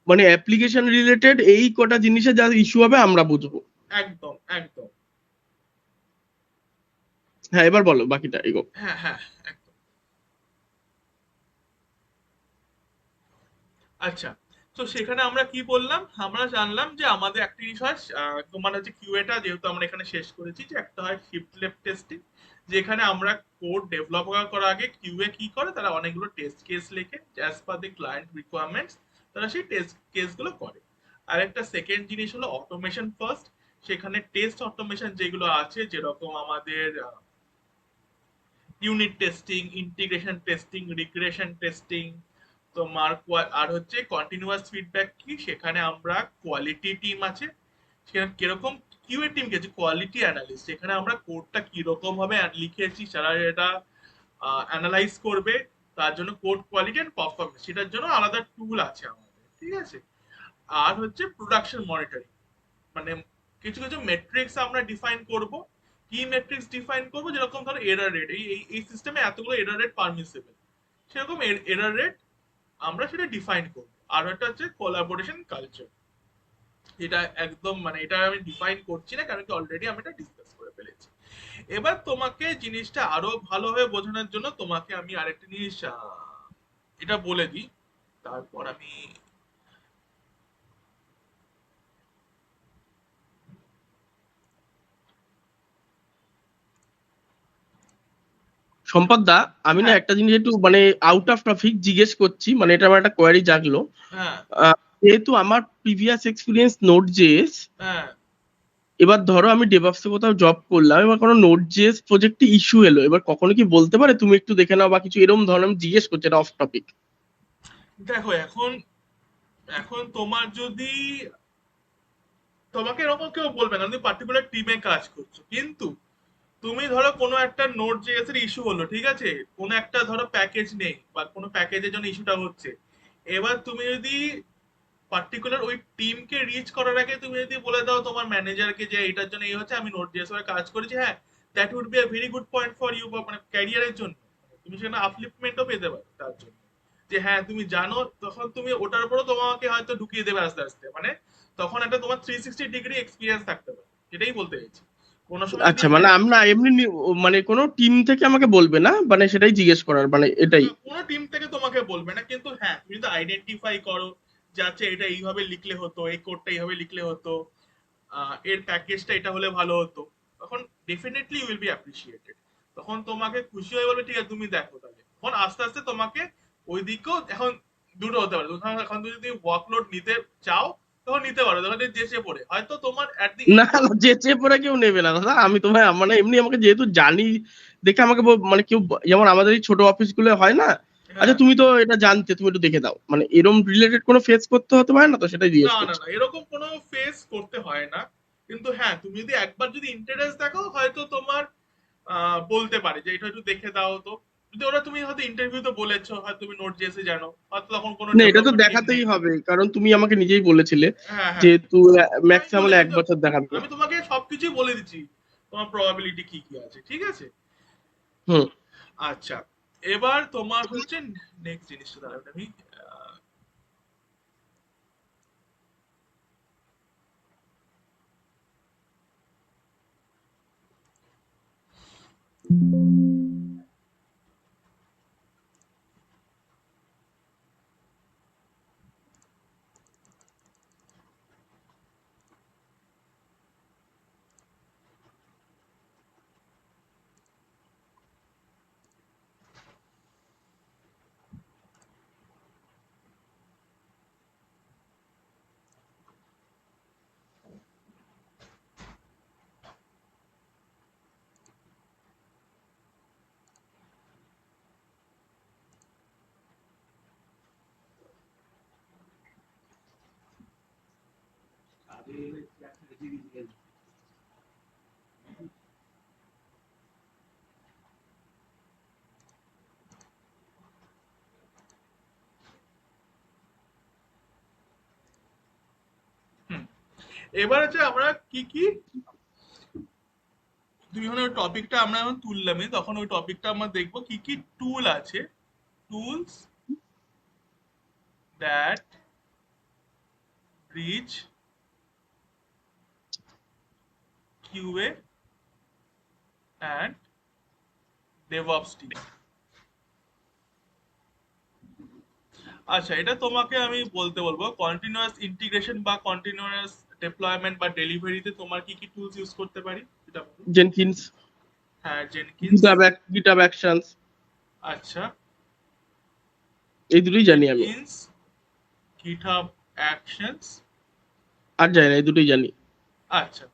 মানে অ্যাপ্লিকেশন রিলেটেড এই কটা জিনিসে যা ইস্যু হবে আমরা বুঝবো। একদম একদম। হ্যাঁ এবার বলো বাকিটা এগো। হ্যাঁ হ্যাঁ একদম। আচ্ছা, তো সেখানে আমরা কি বললাম, আমরা জানলাম যে আমাদের একটা জিনিস হয় তোমার হচ্ছে কিউএটা, যেহেতু আমরা এখানে শেষ করেছি, যে একটা হয় শিফট লেফট টেস্টিং, যেখানে আমরা কোড ডেভেলপ করার আগে কিউএ কি করে, তারা অনেকগুলো টেস্ট কেস লেখে অ্যাজ পার দি ক্লায়েন্ট রিকোয়ারমেন্টস, তারা সেই টেস্ট কেসগুলো করে। আর একটা সেকেন্ড জিনিস হলো অটোমেশন ফার্স্ট, সেখানে টেস্ট অটোমেশন যেগুলো আছে, যেরকম আমাদের unit testing, integration testing, regression testing, তোমার আর হচ্ছে কন্টিনিউয়াস ফিডব্যাক কি, সেখানে আমরা কোয়ালিটি টিম আছে, সেখানে কিরকম কিউএ টিম কি আছে, কোয়ালিটি অ্যানালিস্ট, সেখানে আমরা কোডটা কিরকম ভাবে লিখেছি তারা এটা অ্যানালাইজ করবে, তার জন্য কোড কোয়ালিটি অ্যান্ড পারফরমেন্স, সেটার জন্য আলাদা টুল আছে আমাদের, ঠিক আছে। আর হচ্ছে প্রোডাকশন মনিটরিং, মানে কিছু কিছু মেট্রিক্স আমরা ডিফাইন করব, কি মেট্রিক্স ডিফাইন করব, যেরকম ধরো এরার রেট, এই সিস্টেমে এতগুলো এরার রেট পারমিসিবল, সেরকম এরার রেট আমরা সেটা ডিফাইন করব। আর একটা হচ্ছে কোলাবোরেশন কালচার, এটা একদম মানে এটা আমি ডিফাইন করছি না, কারণ কি অলরেডি আমি এটা ডিসকাস করে ফেলেছি। এবার তোমাকে জিনিসটা আরো ভালোভাবে বোঝানোর জন্য তোমাকে আমি আরেকটা জিনিস এটা বলে দিই, তারপর আমি সম্পদ দা, আমি না হ্যাঁ একটা জিনিস একটু মানে আউট অফ টপিক জিজ্ঞেস করছি, মানে এটা আমার একটা কোয়ারি জাগলো। হ্যাঁ যেহেতু আমার প্রিভিয়াস এক্সপিরিয়েন্স নোট জেএস, হ্যাঁ এবার ধরো আমি ডেভঅপসে কোথাও জব করলাম, এবার কোনো নোট জেএস প্রজেক্টে ইস্যু এলো, এবার কখনো কি বলতে পারে তুমি একটু দেখে নাও বা কিছু এরকম ধরনের, আমি জিজ্ঞেস করছি, এটা অফ টপিক। দেখো এখন, এখন তোমার যদি, তোমাকে এরকম কেউ বলবে না, তুমি পার্টিকুলার টিমে কাজ করছো, কিন্তু তুমি ধরো কোনো একটা নোট জেএস এর ইস্যু হলো, ঠিক আছে, কোনো একটা ধরো প্যাকেজ নেই বা কোনো প্যাকেজের জন্য ইস্যুটা হচ্ছে, এবার তুমি যদি পার্টিকুলার ওই টিমকে রিচ করার আগে তুমি যদি বলে দাও তোমার ম্যানেজারকে যে এটার জন্য এই হচ্ছে, আমি নোট জেএস এর কাজ করেছি, হ্যাঁ, that would be a very good point for you, মানে ক্যারিয়ারের জন্য, তুমি সেখানে আপলিফমেন্টও পেতে পারো তার জন্য, যে হ্যাঁ তুমি জানো, তখন তুমি ওটার উপরও তোমাকে হয়তো ঢুকিয়ে দেবে আস্তে আস্তে, মানে তখন একটা তোমার 360 ডিগ্রি এক্সপিরিয়েন্স থাকতে পারে, এটাই বলতে চাইছি। কোনো সময় যদি আচ্ছা, মানে আমরা এমনি মানে কোনো টিম থেকে আমাকে বলবে না, মানে সেটাই জিজ্ঞেস করার, মানে এটাই। কোনো টিম থেকে তোমাকে বলবে না, কিন্তু হ্যাঁ তুমি যদি আইডেন্টিফাই করো যে আচ্ছা এটা এইভাবে লিখলে হতো, এই কোডটা এইভাবে লিখলে হতো, এর প্যাকেজটা এটা হলে ভালো হতো, তখন ডেফিনেটলি উইল বি অ্যাপ্রিসিয়েটেড, তখন তোমাকে খুশি হয়ে বলবে ঠিক আছে তুমি দেখো, তাহলে তখন আস্তে আস্তে তোমাকে ওই দিকেও এখন দুটো হতে পারে, তখন এখন যদি তুমি ওয়ার্কলোড নিতে চাও তখন নিতে পারো, তখন যেচে পড়ে হয়তো তোমার অ্যাট দি না এন্ড। না, যেচে পড়ে কেউ নেবে না দাদা, আমি তোমায় মানে এমনি আমাকে যেহেতু জানি দেখে আমাকে মানে কেউ যেমন আমাদের এই ছোট অফিস গুলো হয় না, আচ্ছা হ্যাঁ, তুমি তো এটা জানতে, তুমি একটু দেখে দাও, মানে এরম রিলেটেড কোনো ফেস করতে হতে পারে না, তো সেটাই জিজ্ঞেস না না করছি। না, এরকম কোনো ফেস করতে হয় না, কিন্তু হ্যাঁ তুমি যদি একবার যদি ইন্টারেস্ট দেখাও হয়তো তোমার বলতে পারে যে এটা একটু দেখে দাও, তো যদি ওরা, তুমি হয়তো ইন্টারভিউতে বলেছো হয়তো তুমি নোট জেসে জানো, হয়তো তখন কোনো না এটা তো ডেভেলপার টিম দেখাতেই নেই। হবে, কারণ তুমি আমাকে নিজেই বলেছিলে হ্যাঁ হ্যাঁ, যেহেতু আমি ম্যাক্সিমাম হলে বলেছি এক তো, বছর দেখাবে। আমি তোমাকে সবকিছুই বলে দিচ্ছি, তোমার প্রবাবিলিটি কি কি আছে, ঠিক আছে। হুম। আচ্ছা, এবার তোমার হচ্ছে নেক্সট জিনিসটা দাঁড়াবে, আমি হুম। এবার হচ্ছে আমরা কি কি, তুমি যখন ওই টপিকটা আমরা যখন তুললামই তখন ওই টপিকটা আমরা দেখবো কি কি টুল আছে, tools that bridge QA and DevOps team. আচ্ছা, এটা তোমাকে আমি বলতে বলবো কন্টিনিউয়াস ইন্টিগ্রেশন বা কন্টিনিউয়াস ডেপ্লয়মেন্ট বা ডেলিভারিতে তোমার কি কি টুলস ইউজ করতে পারি এটা বলো। জেনকিন্স, হ্যাঁ, জেনকিন্স। গিটহাব অ্যাকশনস, আচ্ছা, এই দুটোই জানি আমি। Jenkins, GitHub actions. আর জানি না, এই দুটোই জানি। আচ্ছা,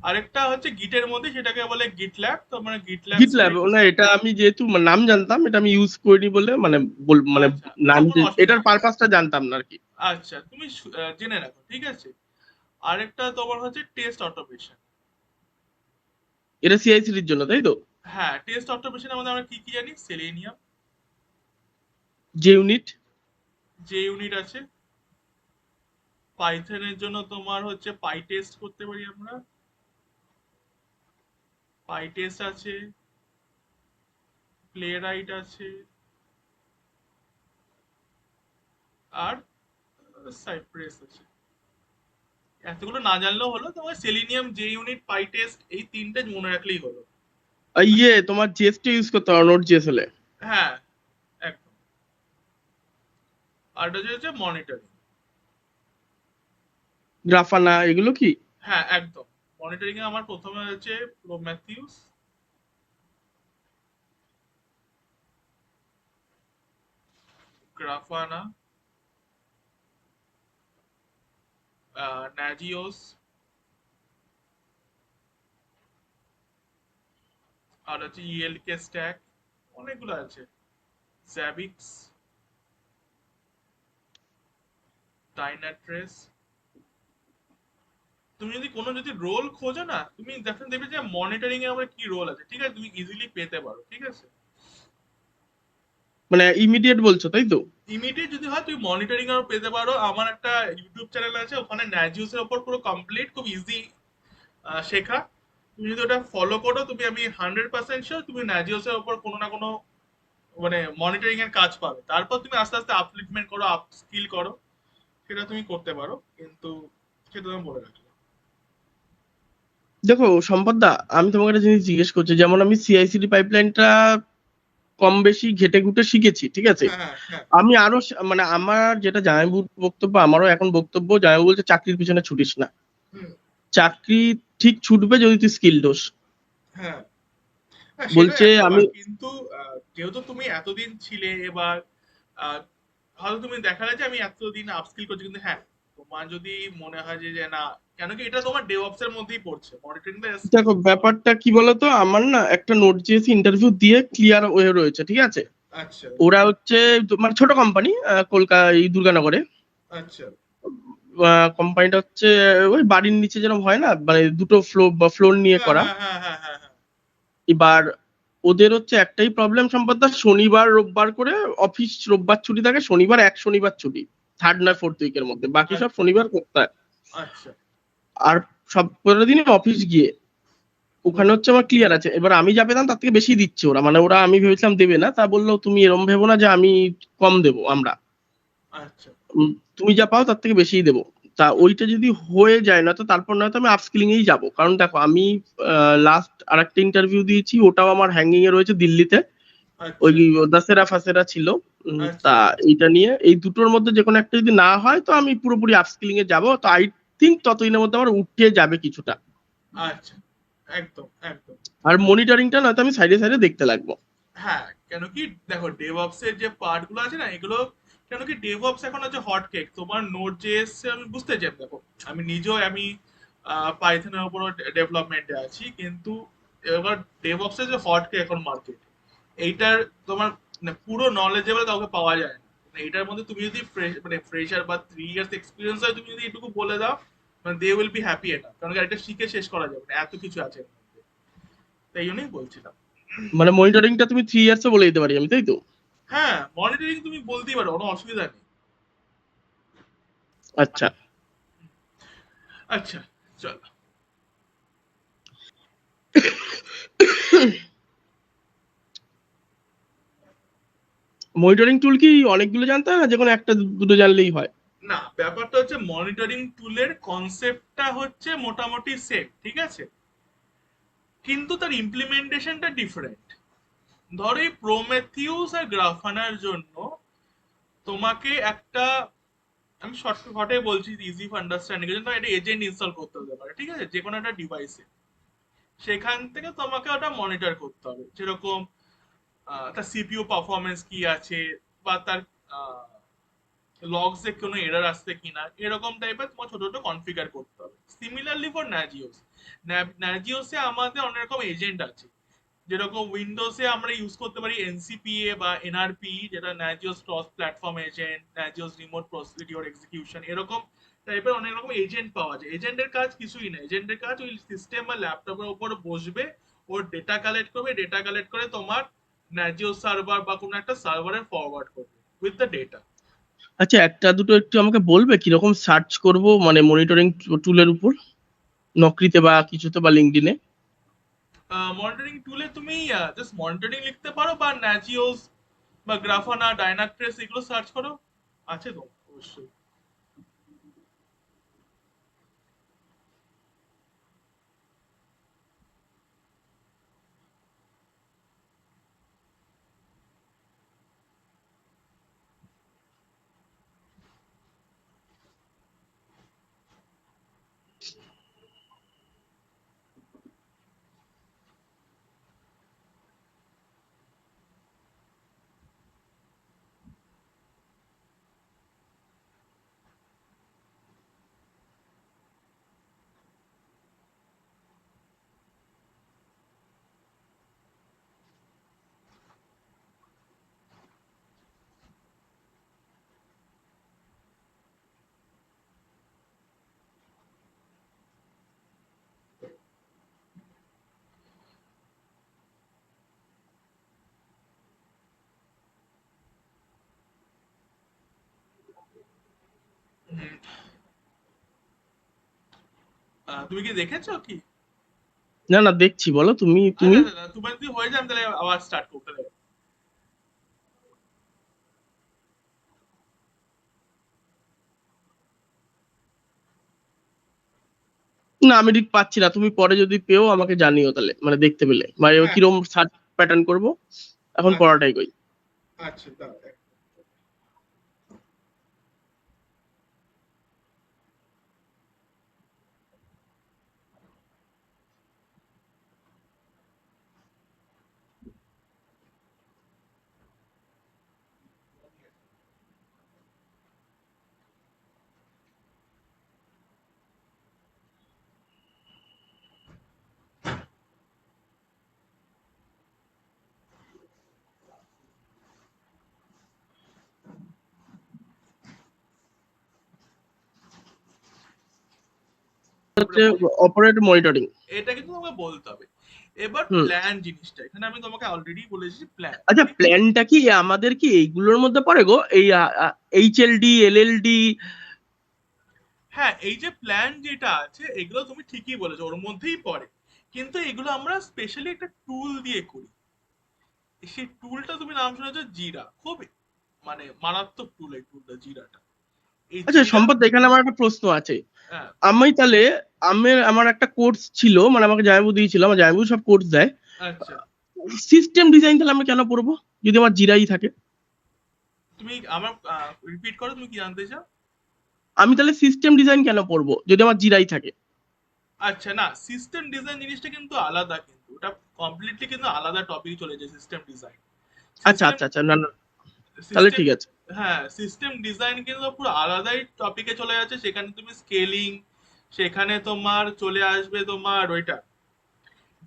আরেকটা হচ্ছে গিটের মধ্যে সেটাকে বলে গিটল্যাব, তো মানে গিটল্যাব গিটল্যাব স্প্রেড। না, এটা আমি যেহেতু নাম জানতাম, এটা আমি ইউজ করিনি বলে মানে মানে আচ্ছা, নাম তখন অসুবিধা এটার নেই। পারপাসটা জানতাম না আর কি। আচ্ছা, তুমি জেনে রাখো, ঠিক আছে। আরেকটা তোমার হচ্ছে টেস্ট অটোমেশন। এটা সিআইসির জন্য, তাই তো? হ্যাঁ, টেস্ট অটোমেশনের মধ্যে আমরা কি কি জানি, সেলেনিয়াম, যে ইউনিট। যে ইউনিট আছে। পাইথনের জন্য তোমার হচ্ছে পাই টেস্ট করতে পারি আমরা, পাই টেস্ট আছে, প্লে রাইট আছে, আর সাইপ্রেস আছে। এতগুলো না জানলেও হলো, তোমার সেলিনিয়াম, জে ইউনিট, পাই টেস্ট, এই তিনটে মনে রাখলেই হলো। ইয়ে তোমার জেএসটি ইউজ করতে হবে নোট জেএস হলে। হ্যাঁ, একদম। আর এটা হচ্ছে মনিটরিং। গ্রাফানা, এগুলো কি? হ্যাঁ, একদম। মনিটরিং এ আমার প্রথমে হচ্ছে প্রোমেথিউস, গ্রাফানা, ন্যাজিওস, আর হচ্ছে ইএলকে স্ট্যাক, অনেকগুলো আছে, জ্যাবিক্স, ডাইনাট্রেস। তুমি যদি কোনো যদি রোল খোঁজো না, তুমি দেখবে যে মনিটরিং এ আমার কি রোল আছে, ঠিক আছে, তুমি ইজিলি পেতে পারো, ঠিক আছে। মানে ইমিডিয়েট বলছো, তাই তো? ইমিডিয়েট যদি হয় তুমি মনিটরিং এও পেতে পারো। আমার একটা ইউটিউব চ্যানেল আছে, ওখানে ন্যাজিওস এর উপর পুরো কমপ্লিট খুব ইজি শেখা। তুমি যদি ওটা ফলো করো, তুমি আমি 100% শিওর তুমি ন্যাজিওস এর উপর কোনো না কোনো মানে মনিটরিং এর কাজ পাবে। তারপর তুমি আস্তে আস্তে আপলিফমেন্ট করো, আপ স্কিল করো, সেটা তুমি করতে পারো, কিন্তু সেটা তুমি বলে রাখলাম। দেখো সম্পদদা, আমি তোমাকে একটা জিনিস জিজ্ঞেস করছি, যেমন আমি সিআইসিডি পাইপলাইনটা কম বেশি ঘেটে ঘুটে শিখেছি, ঠিক আছে। হ্যাঁ, হ্যাঁ, হ্যাঁ। আমি আরো মানে আমার যেটা জামাইবাবুর বক্তব্য, আমারও এখন বক্তব্য, জামাইবাবু বলছে চাকরির পিছনে ছুটিস না। হুম। চাকরি ঠিক ছুটবে যদি তুই স্কিল দোস। হ্যাঁ, হ্যাঁ, সেটা বলছে 100 আমি বার। কিন্তু যেহেতু তুমি এতদিন ছিলে, এবার আহ, হয়তো তুমি দেখালে যে আমি এতদিন আপস্কিল করছি, কিন্তু হ্যাঁ, তোমার যদি মনে হয় যে যে না, কেন কি এটা তোমার ডেভঅপস এর মধ্যেই পড়ছে, মনিটরিং দা। দেখো ব্যাপারটা কি বলতো, আমার না একটা নোট জিএস ইন্টারভিউ দিয়ে ক্লিয়ার হয়ে রয়েছে, ঠিক আছে। আচ্ছা, ওরা হচ্ছে মানে ছোট কোম্পানি, কলকাতা এই দুর্গানগরে। আচ্ছা। কোম্পানিটা হচ্ছে ওই বাড়ির নিচে যেরকম হয় না, মানে দুটো ফ্লোর বা ফ্লোর নিয়ে হ্যাঁ, করা। হ্যাঁ, হ্যাঁ, হ্যাঁ, হ্যাঁ, হ্যাঁ। এবার ওদের হচ্ছে একটাই প্রবলেম সম্পদটা, শনিবার রোববার করে অফিস, রোববার ছুটি থাকে, শনিবার এক শনিবার ছুটি, থার্ড না ফোর্থ উইকের মধ্যে, বাকি সব আচ্ছা, শনিবার করতে হয়। আচ্ছা। আর সব পরের দিনই অফিস গিয়ে, হুম। ওখানে হচ্ছে আমার ক্লিয়ার আছে। এবার আমি যা পেতাম তার থেকে বেশি দিচ্ছে ওরা, মানে ওরা, আমি ভেবেছিলাম দেবে না, তা বললো তুমি এরম ভেবো না যে আমি কম দেবো আমরা, আচ্ছা, তুমি যা পাও তার থেকে বেশিই দেবো। তা ওইটা যদি হয়ে যায়, না তো তারপর নয়তো আমি আপস্কিলিং এই যাবো। কারণ দেখো আমি লাস্ট আরেকটা ইন্টারভিউ দিয়েছি, ওটাও আমার হ্যাঙ্গিং এ রয়েছে দিল্লিতে, ওই আচ্ছা, দাসেরা ফাসেরা ছিল। আচ্ছা, তা এইটা নিয়ে, এই দুটোর মধ্যে যে কোনো একটা যদি না হয় তো আমি পুরোপুরি আপস্কিলিং এ যাবো। তো আই থিঙ্ক ততদিনের মধ্যে আমার উঠে যাবে কিছুটা। আচ্ছা। একদম, একদম। আর মনিটরিংটা নয়তো আমি সাইডে সাইডে দেখতে লাগবো। হ্যাঁ, কেন কি দেখো ডেভঅপস এর যে পার্ট গুলো আছে না, এগুলো কেন কি ডেভঅপস এখন হচ্ছে হট কেক। তোমার নোড জেএস আমি বুঝতে চাই, দেখো আমি নিজেও আমি পাইথনের উপর ডেভেলপমেন্টে আছি, কিন্তু এবার ডেভঅপস এর যে হট কেক এখন মার্কেট, এইটার তোমার মানে পুরো নলেজেবল কাউকে পাওয়া যায় না। মানে এইটার মধ্যে তুমি যদি মানে ফ্রেশার বা 3 ইয়ার্স এক্সপিরিয়েন্স হয়, তুমি যদি এটুকু বলে দাও, মানে দে উইল বি হ্যাপি এটা, কারণ এটা শিখে শেষ করা যাবে না, এত কিছু আছে এর মধ্যে। তাই জন্যই বলছিলাম। মানে মনিটরিংটা তুমি 3 ইয়ার্সও বলে দিতে পারি আমি, তাই তো? হ্যাঁ, মনিটরিং তুমি বলতেই পারো, কোনো অসুবিধা নেই। আচ্ছা। আচ্ছা, চল। মনিটরিং টুল কি অনেকগুলো জানতে হয়, না যে কোনো একটা দুটো জানলেই হয়? না, ব্যাপারটা হচ্ছে মনিটরিং টুলের কনসেপ্টটা হচ্ছে মোটামুটি সেম, ঠিক আছে, কিন্তু তার ইমপ্লিমেন্টেশনটা ডিফারেন্ট। ধরো এই প্রোমেথিউস আর গ্রাফানার জন্য তোমাকে একটা, আমি শর্টকাটে বলছি ইজি ফর আন্ডারস্ট্যান্ডিং এর জন্য, একটা এজেন্ট ইনস্টল করতে হতে পারে, ঠিক আছে, যে কোনো একটা ডিভাইসে। সেখান থেকে তোমাকে ওটা মনিটর করতে হবে, যেরকম তার সিপিইউ পারফরমেন্স কি আছে, বা তার লগসে কোনো এরর আসছে কিনা, এরকম টাইপের তোমার ছোট ছোট কনফিগার করতে হবে। সিমিলারলি ফর ন্যাজিওস, ন্যাজিওসে আমাদের অনেক রকম এজেন্ট আছে, যেরকম উইন্ডোজে আমরা ইউজ করতে পারি এনসিপিএ বা এনআরপি, যেটা Nagios cross platform agent, Nagios remote procedure execution, এরকম টাইপের অনেক রকম এজেন্ট পাওয়া যায়। এজেন্টের কাজ কিছুই না, এজেন্টের কাজ ওই সিস্টেম বা ল্যাপটপের উপর বসবে, ওর ডেটা কালেক্ট করবে, ডেটা কালেক্ট করে তোমার ন্যাজিওস সার্ভার বা কোনো একটা সার্ভারে ফরওয়ার্ড করবে উইথ দ্য ডেটা। আচ্ছা, একটা দুটো একটু আমাকে বলবে কিরকম সার্চ করব মানে মনিটরিং টুলের উপর, নকরিতে বা কিছুতে বা লিঙ্কডইনে? মনিটরিং টুলে তুমি জাস্ট মনিটরিং লিখতে পারো, বা ন্যাজিওস বা গ্রাফানা, ডাইনাক্ট্রেস, এগুলো সার্চ করো, আছে তো অবশ্যই। তুমি কি দেখেছো কি? না না, দেখছি, বলো তুমি আচ্ছা তুমি আচ্ছা, তোমার যদি হয়ে যায় আমি তাহলে আবার স্টার্ট করতে দেবো। না, আমি ঠিক পাচ্ছি না, তুমি পরে যদি পেও আমাকে জানিও তাহলে, মানে দেখতে পেলে মানে হ্যাঁ, কিরকম সার্চ প্যাটার্ন করব, এখন আচ্ছা পড়াটাই কই। আচ্ছা, দাঁড়াও। হচ্ছে অপারেট মনিটরিং। এটা কিন্তু তোমাকে বলতে হবে। এবার হুম। প্ল্যান জিনিসটা, এখানে আমি তোমাকে অলরেডি বলেছি প্ল্যান, আচ্ছা, ঠিক আছে। প্ল্যানটা কি আমাদের কি এইগুলোর মধ্যে পড়ে গো, এই এইচএলডি, এলএলডি? হ্যাঁ, এই যে প্ল্যান যেটা আছে, এগুলো তুমি ঠিকই বলেছো, ওর মধ্যেই পড়ে, কিন্তু এগুলো আমরা স্পেশালি একটা টুল দিয়ে করি। সেই টুলটা তুমি নাম শুনেছো, জিরা, খুব মানে মারাত্মক টুল এই টুলটা, জিরাটা। এই আচ্ছা জিরা। সম্পদ, এখানে আমার একটা প্রশ্ন আছে। হ্যাঁ। আমি তাহলে, আমার একটা কোর্স ছিল, মানে আমাকে জামাইবু দিয়েছিল, আমার জামাইবু সব কোর্স দেয়। আচ্ছা, সিস্টেম ডিজাইন তাহলে আমি কেন পড়বো যদি আমার জিরাই থাকে? তুমি আমার রিপিট করো, তুমি কি জানতে চাও? আমি তাহলে সিস্টেম ডিজাইন কেন পড়বো যদি আমার জিরাই থাকে? আচ্ছা, না, সিস্টেম ডিজাইন জিনিসটা কিন্তু আলাদা, কিন্তু ওটা কমপ্লিটলি কিন্তু আলাদা টপিক চলে যায় সিস্টেম ডিজাইন। আচ্ছা সিস্টেম আচ্ছা আচ্ছা, না না, তাহলে সিস্টেম ঠিক আছে। হ্যাঁ, সিস্টেম ডিজাইন কিন্তু পুরো আলাদাই টপিকে চলে যাচ্ছে, সেখানে তুমি স্কেলিং, সেখানে তোমার চলে আসবে তোমার ওইটা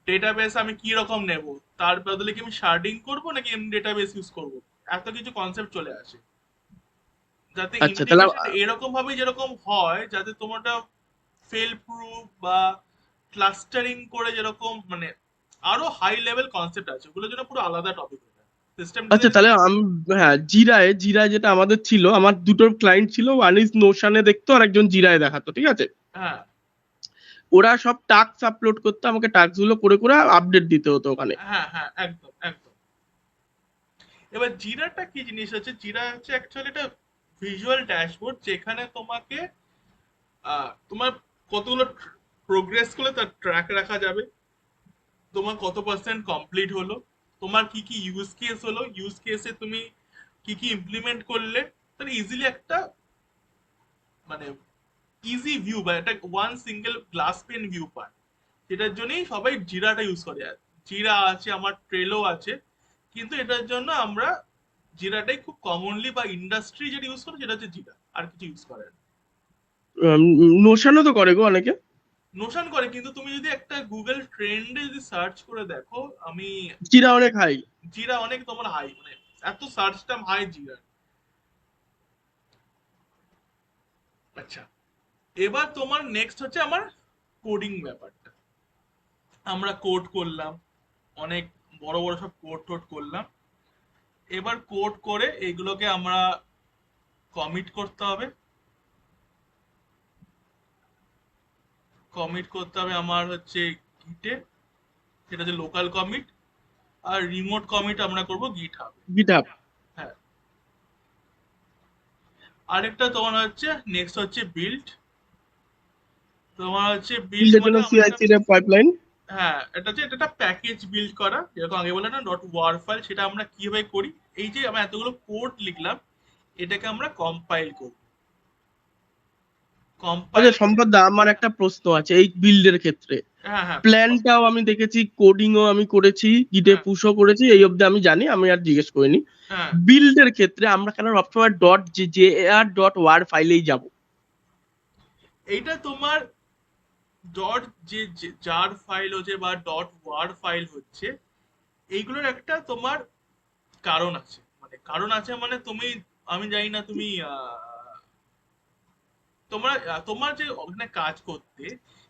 ডেটাবেস আমি কি রকম নেব, তার বদলে কি আমি শার্ডিং করব নাকি এমনি ডেটাবেস ইউজ করব, এত কিছু কনসেপ্ট চলে আসে, যাতে আচ্ছা তাহলে ইন্টিগ্রেশন এরকম ভাবে যেরকম হয়, যাতে তোমারটা ফেল প্রুফ বা ক্লাস্টারিং করে যেরকম মানে আরো হাই লেভেল কনসেপ্ট আছে, ওগুলোর জন্য পুরো আলাদা টপিক। সিস্টেমটা আচ্ছা তাহলে হ্যাঁ, জিরায় যেটা আমাদের ছিল, আমার দুটো ক্লায়েন্ট ছিল, ওয়ান ইজ নোশানে দেখতো আর একজন জিরায় দেখাতো, ঠিক আছে? হ্যাঁ ওরা সব টাস্ক আপলোড করতো, আমাকে টাস্ক গুলো করে করে আপডেট দিতে হতো ওখানে। হ্যাঁ হ্যাঁ, একদম একদম। এবার জিরাটা কি জিনিস হচ্ছে, জিরা হচ্ছে অ্যাকচুয়ালি একটা ভিজুয়াল ড্যাশবোর্ড যেখানে তোমাকে তোমার কতগুলো প্রোগ্রেস করলে তার ট্র্যাক রাখা যাবে, তোমার কত পার্সেন্ট কমপ্লিট হলো, তোমার কি কি ইউজ কেস হলো, ইউজ কেসে তুমি কি কি ইমপ্লিমেন্ট করলে, তাহলে ইজিলি একটা মানে ইজি ভিউ বা একটা one single glass pane view পায়। সেটার জন্যই সবাই জিরাটা ইউজ করে। আর জিরা আছে, আমার ট্রেলো আছে, কিন্তু এটার জন্য আমরা জিরাটাই খুব কমনলি বা ইন্ডাস্ট্রি যেটা ইউজ করে সেটা হচ্ছে জিরা, আর কিছু ইউজ করে না। নোশানও তো করে গো অনেকে। নোশন করে, কিন্তু তুমি যদি একটা গুগল ট্রেন্ডে যদি সার্চ করে দেখো, আমি জিরা অনেক হাই। জিরা অনেক তোমার হাই, মানে এত সার্চ টার্ম হাই জিরা। আচ্ছা, এবার তোমার নেক্সট হচ্ছে আমার কোডিং ব্যাপারটা। আমরা কোড করলাম, অনেক বড় বড় সব কোড টোড করলাম। এবার কোড করে এগুলোকে আমরা কমিট করতে হবে। কমিট করতে হবে আমার হচ্ছে গিটে, সেটা হচ্ছে লোকাল কমিট। আর রিমোট কমিট আমরা করব গিট হাবে। গিটহাব। হ্যাঁ। আরেকটা তোমার হচ্ছে নেক্সট হচ্ছে বিল্ড। তোমার হচ্ছে বিল্ড বিল্ডের মানে জন্য আমরা একটা, সিআইসি এর পাইপলাইন। হ্যাঁ এটা হচ্ছে এটা একটা প্যাকেজ বিল্ড করা, যেরকম আগে বললাম না ডট ওয়ার ফাইল, সেটা আমরা কিভাবে করি। এই যে আমরা এতগুলো কোড লিখলাম, এটাকে আমরা কম্পাইল করব। কম্পাইল, আচ্ছা সম্পদ দা, আমার একটা প্রশ্ন আছে এই বিল্ডের ক্ষেত্রে। হ্যাঁ হ্যাঁ প্ল্যানটাও আমি দেখেছি, কোডিংও আমি করেছি, গিটে হ্যাঁ পুশও করেছি, এই অবধি আমি জানি, আমি আর জিজ্ঞেস করিনি। হ্যাঁ। বিল্ডের ক্ষেত্রে আমরা কেন সবসময় dot J R dot war ফাইলেই যাব? এইটা তোমার ডট যে জার ফাইল হচ্ছে বা ডট ওয়ার ফাইল হচ্ছে, এইগুলোর একটা তোমার কারণ আছে। মানে কারণ আছে মানে তুমি, আমি জানি না তুমি তোমরা তোমার যে ওখানে কাজ করতে,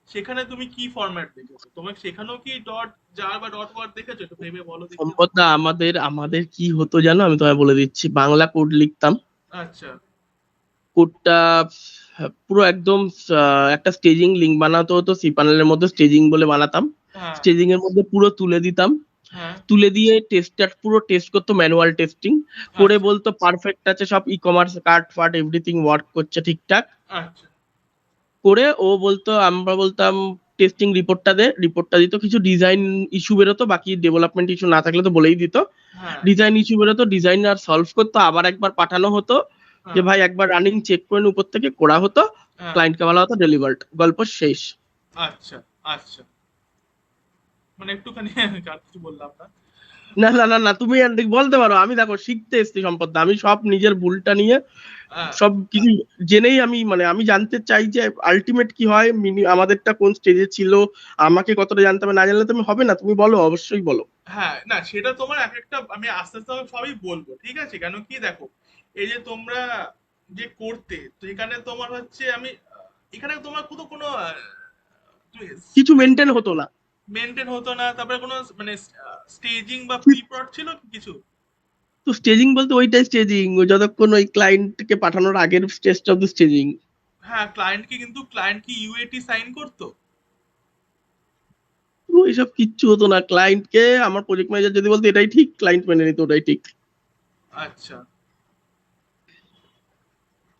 সেখানে তুমি কি ফরম্যাট দেখেছো, তোমার সেখানেও কি ডট জার বা ডট ওয়ার দেখেছো? একটু ভেবে বলো দেখি সম্পদ আমাকে। দা, আমাদের আমাদের কি হতো জানো, আমি তোমায় বলে দিচ্ছি। বাংলা কোড লিখতাম, আচ্ছা। কোডটা পুরো একদম একটা স্টেজিং লিঙ্ক বানাতে হতো, সি প্যানেলের মধ্যে স্টেজিং বলে বানাতাম। হ্যাঁ স্টেজিং এর মধ্যে পুরো তুলে দিতাম, হ্যাঁ। তুলে দিয়ে টেস্টার পুরো টেস্ট করতো, ম্যানুয়াল টেস্টিং করে আচ্ছা বলতো পারফেক্ট আছে সব, ই কমার্স কার্ট ফাট এভরিথিং ওয়ার্ক করছে ঠিকঠাক। আচ্ছা। করে ও বলতো, আমরা বলতাম টেস্টিং রিপোর্টটা দে, রিপোর্টটা দিত, কিছু ডিজাইন ইস্যু বেরোতো, বাকি ডেভেলপমেন্ট ইস্যু না থাকলে তো বলেই দিত। হ্যাঁ ডিজাইন ইস্যু বেরোতো, ডিজাইনার সলভ করতো, আবার একবার পাঠানো হতো যে হ্যাঁ ভাই একবার রানিং চেক করে উপর থেকে করা হতো, হ্যাঁ। ক্লায়েন্টকে বলা হতো ডেলিভার্ড, গল্প শেষ। আচ্ছা আচ্ছা। মানে একটুখানি আর কিছু বললাম না। না না না না, তুমি আর বলতে পারো, আমি দেখো শিখতে এসেছি সম্পদ, আমি সব নিজের ভুলটা নিয়ে হ্যাঁ সব কিছু জেনেই আমি মানে আমি জানতে চাই যে আলটিমেট কি হয়, আমাদেরটা কোন স্টেজে ছিল, আমাকে কতটা জানতে হবে, না জানলে তুমি হবে না, তুমি বলো, অবশ্যই বলো। হ্যাঁ, না সেটা তোমার এক একটা আমি আস্তে আস্তে আমি সবই বলবো, ঠিক আছে? কেন কি দেখো, এই যে তোমরা যে করতে, তো এখানে তোমার হচ্ছে আমি এখানে তোমার কোনো কিছু মেনটেন হতো না। মেনটেন হতো না, তারপরে কোনো মানে স্টেজিং বা প্রি প্রড ছিল কি কিছু? তো স্টেজিং বলতে ওইটাই স্টেজিং, যতক্ষণ ওই ক্লায়েন্টকে পাঠানোর আগের স্টেজটা অব্দি স্টেজিং। হ্যাঁ, ক্লায়েন্ট কি ইউএটি সাইন করতো? ওইসব কিচ্ছু হতো না, ক্লায়েন্টকে আমার প্রজেক্ট ম্যানেজার যদি বলতো এটাই ঠিক, ক্লায়েন্ট মেনে নিত ওটাই ঠিক। আচ্ছা।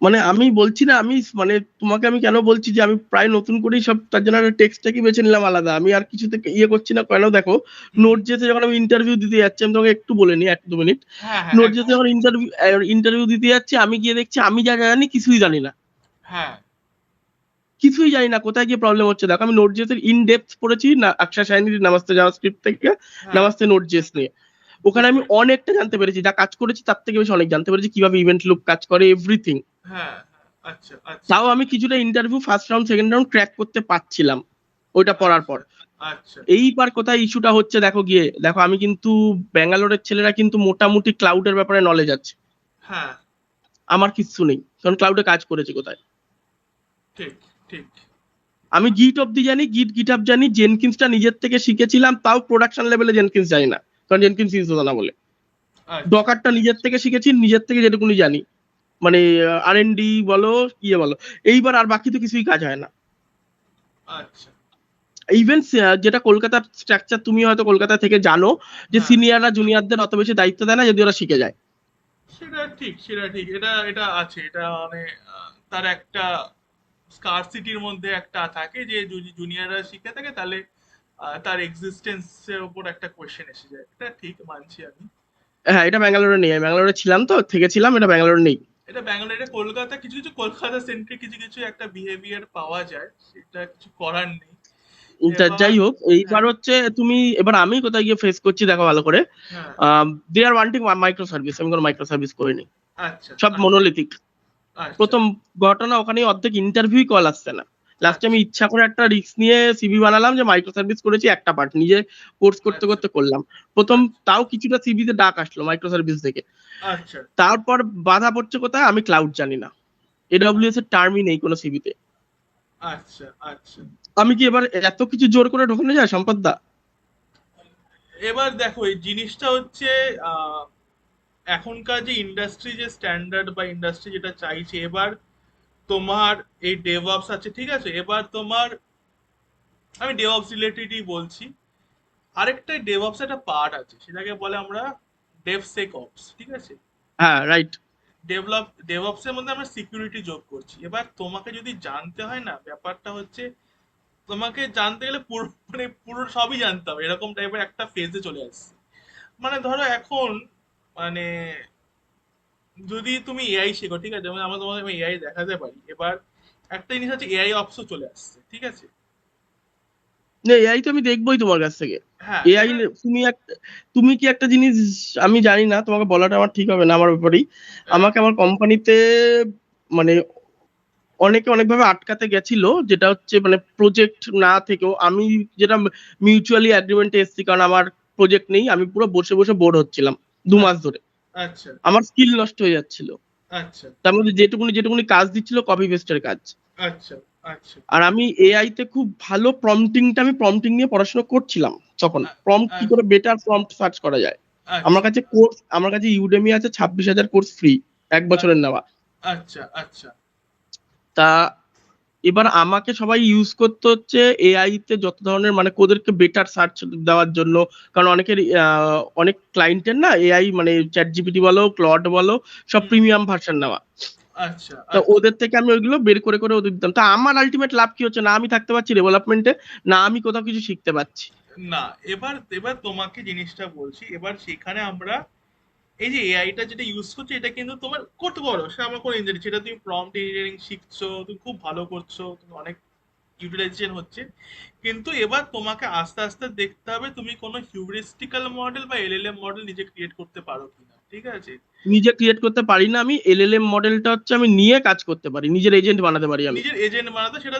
মানে আমি বলছি না, আমি মানে তোমাকে আমি কেন বলছি যে আমি প্রায় নতুন করেই সব, তার জন্য একটা টেক্সটটা কি বেছে নিলাম আলাদা, আমি আর কিছু থেকে ইয়ে করছি না। কেন দেখো, হুম। নোট জেসে যখন আমি ইন্টারভিউ দিতে যাচ্ছি, আমি তোমাকে একটু বলে নিই 1-2 মিনিট। হ্যাঁ হ্যাঁ, নোট একদম। জেসে যখন ইন্টারভিউ দিতে যাচ্ছি, আমি গিয়ে দেখছি আমি যা জানি কিছুই জানি না, হ্যাঁ কিছুই জানি না, কোথায় গিয়ে প্রবলেম হচ্ছে। দেখো আমি নোট জেসের ইন ডেপথ পড়েছি না, আকশা শাইনির নামাস্তে জাভাস্ক্রিপ্ট থেকে, হ্যাঁ। নামাস্তে নোট জেস নিয়ে। ওখানে আমি অনেকটা জানতে পেরেছি, যা কাজ করেছি তার থেকে বেশি অনেক জানতে পেরেছি, কিভাবে ইভেন্ট লুপ কাজ করে, এভরিথিং। হ্যাঁ হ্যাঁ, আচ্ছা আচ্ছা তাও আমি কিছুটা interview first round second round crack করতে পারছিলাম ওইটা পড়ার পর। আচ্ছা আচ্ছা। এইবার কোথায় ইস্যুটা হচ্ছে দেখো, গিয়ে দেখো আমি কিন্তু, ব্যাঙ্গালোরের ছেলেরা কিন্তু মোটামুটি ক্লাউডের ব্যাপারে নলেজ আছে, হ্যাঁ, আমার কিচ্ছু নেই, কারণ ক্লাউডে কাজ করেছি কোথায়। ঠিক ঠিক। আমি গিট অব্দি জানি, গিটহাব জানি, জেনকিন্সটা নিজের থেকে শিখেছিলাম, তাও প্রোডাকশন লেভেলে জেনকিন্স জানি না, কারণ জেনকিন্স ইউজ হতো না বলে। আচ্ছা ডকারটা নিজের থেকে শিখেছি, নিজের থেকে যেটুকুনি জানি, মানে R&D বলো ইয়ে বলো, এইবার আর বাকি তো কিছুই কাজ হয় না। আচ্ছা ইভেন যেটা কলকাতার স্ট্রাকচার, তুমি হয়তো কলকাতা থেকে জানো, যে হ্যাঁ সিনিয়ররা জুনিয়রদের অত বেশি দায়িত্ব দেয় না যদি ওরা শিখে যায়। সেটা ঠিক এটা এটা আছে, এটা মানে তার একটা স্কারসিটির মধ্যে একটা থাকে যে যদি জুনিয়ররা শিখে থাকে তাহলে তার এক্সিস্টেন্সের উপর একটা কোয়েশ্চেন এসে যায়, এটা ঠিক মানছি আমি। হ্যাঁ, এটা ব্যাঙ্গালোরে নেই, আমি ব্যাঙ্গালোরে ছিলাম তো, থেকেছিলাম, এটা ব্যাঙ্গালোরে নেই। এটা ব্যাঙ্গালোরে, কলকাতা কিছু কিছু কলকাতা সেন্ট্রিক কিছু কিছু একটা বিহেভিয়ার পাওয়া যায়, সেটা কিছু করার নেই। এবার যাই হোক, এইবার হ্যাঁ হচ্ছে তুমি, এবার আমি কোথায় গিয়ে ফেস করছি দেখো ভালো করে। হ্যাঁ দে আর ওয়ান্টিং মাইক্রো সার্ভিস, আমি কোনো মাইক্রো সার্ভিস করিনি, আচ্ছা সব আচ্ছা মনোলিথিক। আচ্ছা প্রথম ঘটনা ওখানে অর্ধেক ইন্টারভিউ কল আসছে না। লাস্টে আমি আচ্ছা ইচ্ছা করে একটা রিস্ক নিয়ে সিভি বানালাম যে মাইক্রো সার্ভিস করেছি, একটা পার্ট নিজে কোর্স করতে আচ্ছা করতে করলাম প্রথম। আচ্ছা তাও কিছুটা সিভিতে ডাক আসলো মাইক্রো সার্ভিস থেকে। আচ্ছা তারপর বাধা পড়ছে কোথায়, আমি ক্লাউড জানি না, এডব্লিউএস এর টার্মই নেই কোনো সিভিতে। আচ্ছা আচ্ছা আমি কি এবার এত কিছু জোর করে ঢোকানো যায় সম্পদ দা? এবার দেখো এই জিনিসটা হচ্ছে আহ, এখনকার যে ইন্ডাস্ট্রি যে স্ট্যান্ডার্ড বা ইন্ডাস্ট্রি যেটা চাইছে, এবার তোমার এই ডেভঅপস আছে ঠিক আছে, এবার তোমার আমি ডেভঅপস রিলেটেডই বলছি। আরেকটা ডেভঅপস একটা পার্ট আছে, সেটাকে বলে আমরা ডেভসেকঅপস, ঠিক আছে। হ্যাঁ, রাইট। ডেভঅপস এর মধ্যে আমরা সিকিউরিটি যোগ করছি। এবার তোমাকে যদি জানতে হয় না, ব্যাপারটা হচ্ছে তোমাকে জানতে গেলে পুরো মানে পুরো সবই জানতে হবে, এরকম টাইপের একটা ফেজে চলে আসছে। মানে ধরো এখন মানে যদি তুমি এআই শেখো ঠিক আছে, যেমন আমরা তোমাকে আমি এআই দেখাতে পারি, এবার একটা জিনিস হচ্ছে এআই অপসও চলে আসছে, ঠিক আছে। না, এআই তো আমি দেখবোই তোমার কাছ থেকে। হ্যাঁ এআই, এবার তুমি কি একটা জিনিস, আমি জানি না, তোমাকে বলাটা আমার ঠিক হবে না আমার ব্যাপারেই। আহ, আমাকে আমার কোম্পানিতে মানে অনেকে অনেকভাবে আটকাতে গেছিল, যেটা হচ্ছে মানে প্রজেক্ট না থেকেও আমি, যেটা মিউচুয়ালি অ্যাগ্রিমেন্টে এসেছি, কারণ আমার প্রজেক্ট নেই, আমি পুরো বসে বসে বোর হচ্ছিলাম 2 মাস আচ্ছা ধরে। আচ্ছা আমার স্কিল নষ্ট হয়ে যাচ্ছিল, আচ্ছা তার মধ্যে যেটুকুনি যেটুকুনি কাজ দিচ্ছিল কপি পেস্টের কাজ। আচ্ছা আচ্ছা আর আমি এআই তে খুব ভালো প্রম্পটিং নিয়ে পড়াশোনা করছিলাম তখন, প্রম্পট কি করে বেটার প্রম্পট সার্চ করা যায়। আচ্ছা আমার কাছে ইউডেমি আছে 26,000 কোর্স ফ্রি, 1 বছরের নেওয়া। আচ্ছা আচ্ছা তা এবার আমাকে সবাই ইউজ করতে হচ্ছে এআই তে যত ধরনের, মানে ওদেরকে বেটার সার্চ দেওয়ার জন্য, কারণ অনেকের অনেক ক্লায়েন্টের না এআই, মানে চ্যাট জিপিটি বলো, ক্লড বলো, সব হুম, প্রিমিয়াম ভার্সন নেওয়া। আচ্ছা তো আচ্ছা ওদের থেকে আমি ওইগুলো বের করে করে ওদের দিতাম। তা আমার আলটিমেট লাভ কি হচ্ছে, না আমি থাকতে পারছি ডেভেলপমেন্টে, না আমি কোথাও কিছু শিখতে পারছি। না, এবার এবার তোমাকে জিনিসটা বলছি, এবার সেখানে আমরা এই যে এআইটা যেটা ইউজ করছো, এটা কিন্তু তোমার করতে পারো, সে আমার কোনো ইঞ্জিনিয়ারিং, সেটা তুমি প্রম্পট ইঞ্জিনিয়ারিং শিখছো, তুমি খুব ভালো করছো, তুমি অনেক ইউটিলাইজেশন হচ্ছে। কিন্তু এবার তোমাকে আস্তে আস্তে দেখতে হবে তুমি কোনো হিউরিস্টিক্যাল মডেল বা এলএলএম মডেল নিজে ক্রিয়েট করতে পারো কিনা, ঠিক আছে। নিজে ক্রিয়েট করতে পারি না আমি, এলএলএম মডেলটা হচ্ছে আমি নিয়ে কাজ করতে পারি, নিজের এজেন্ট বানাতে পারি আমি। নিজের এজেন্ট বানাতে, সেটা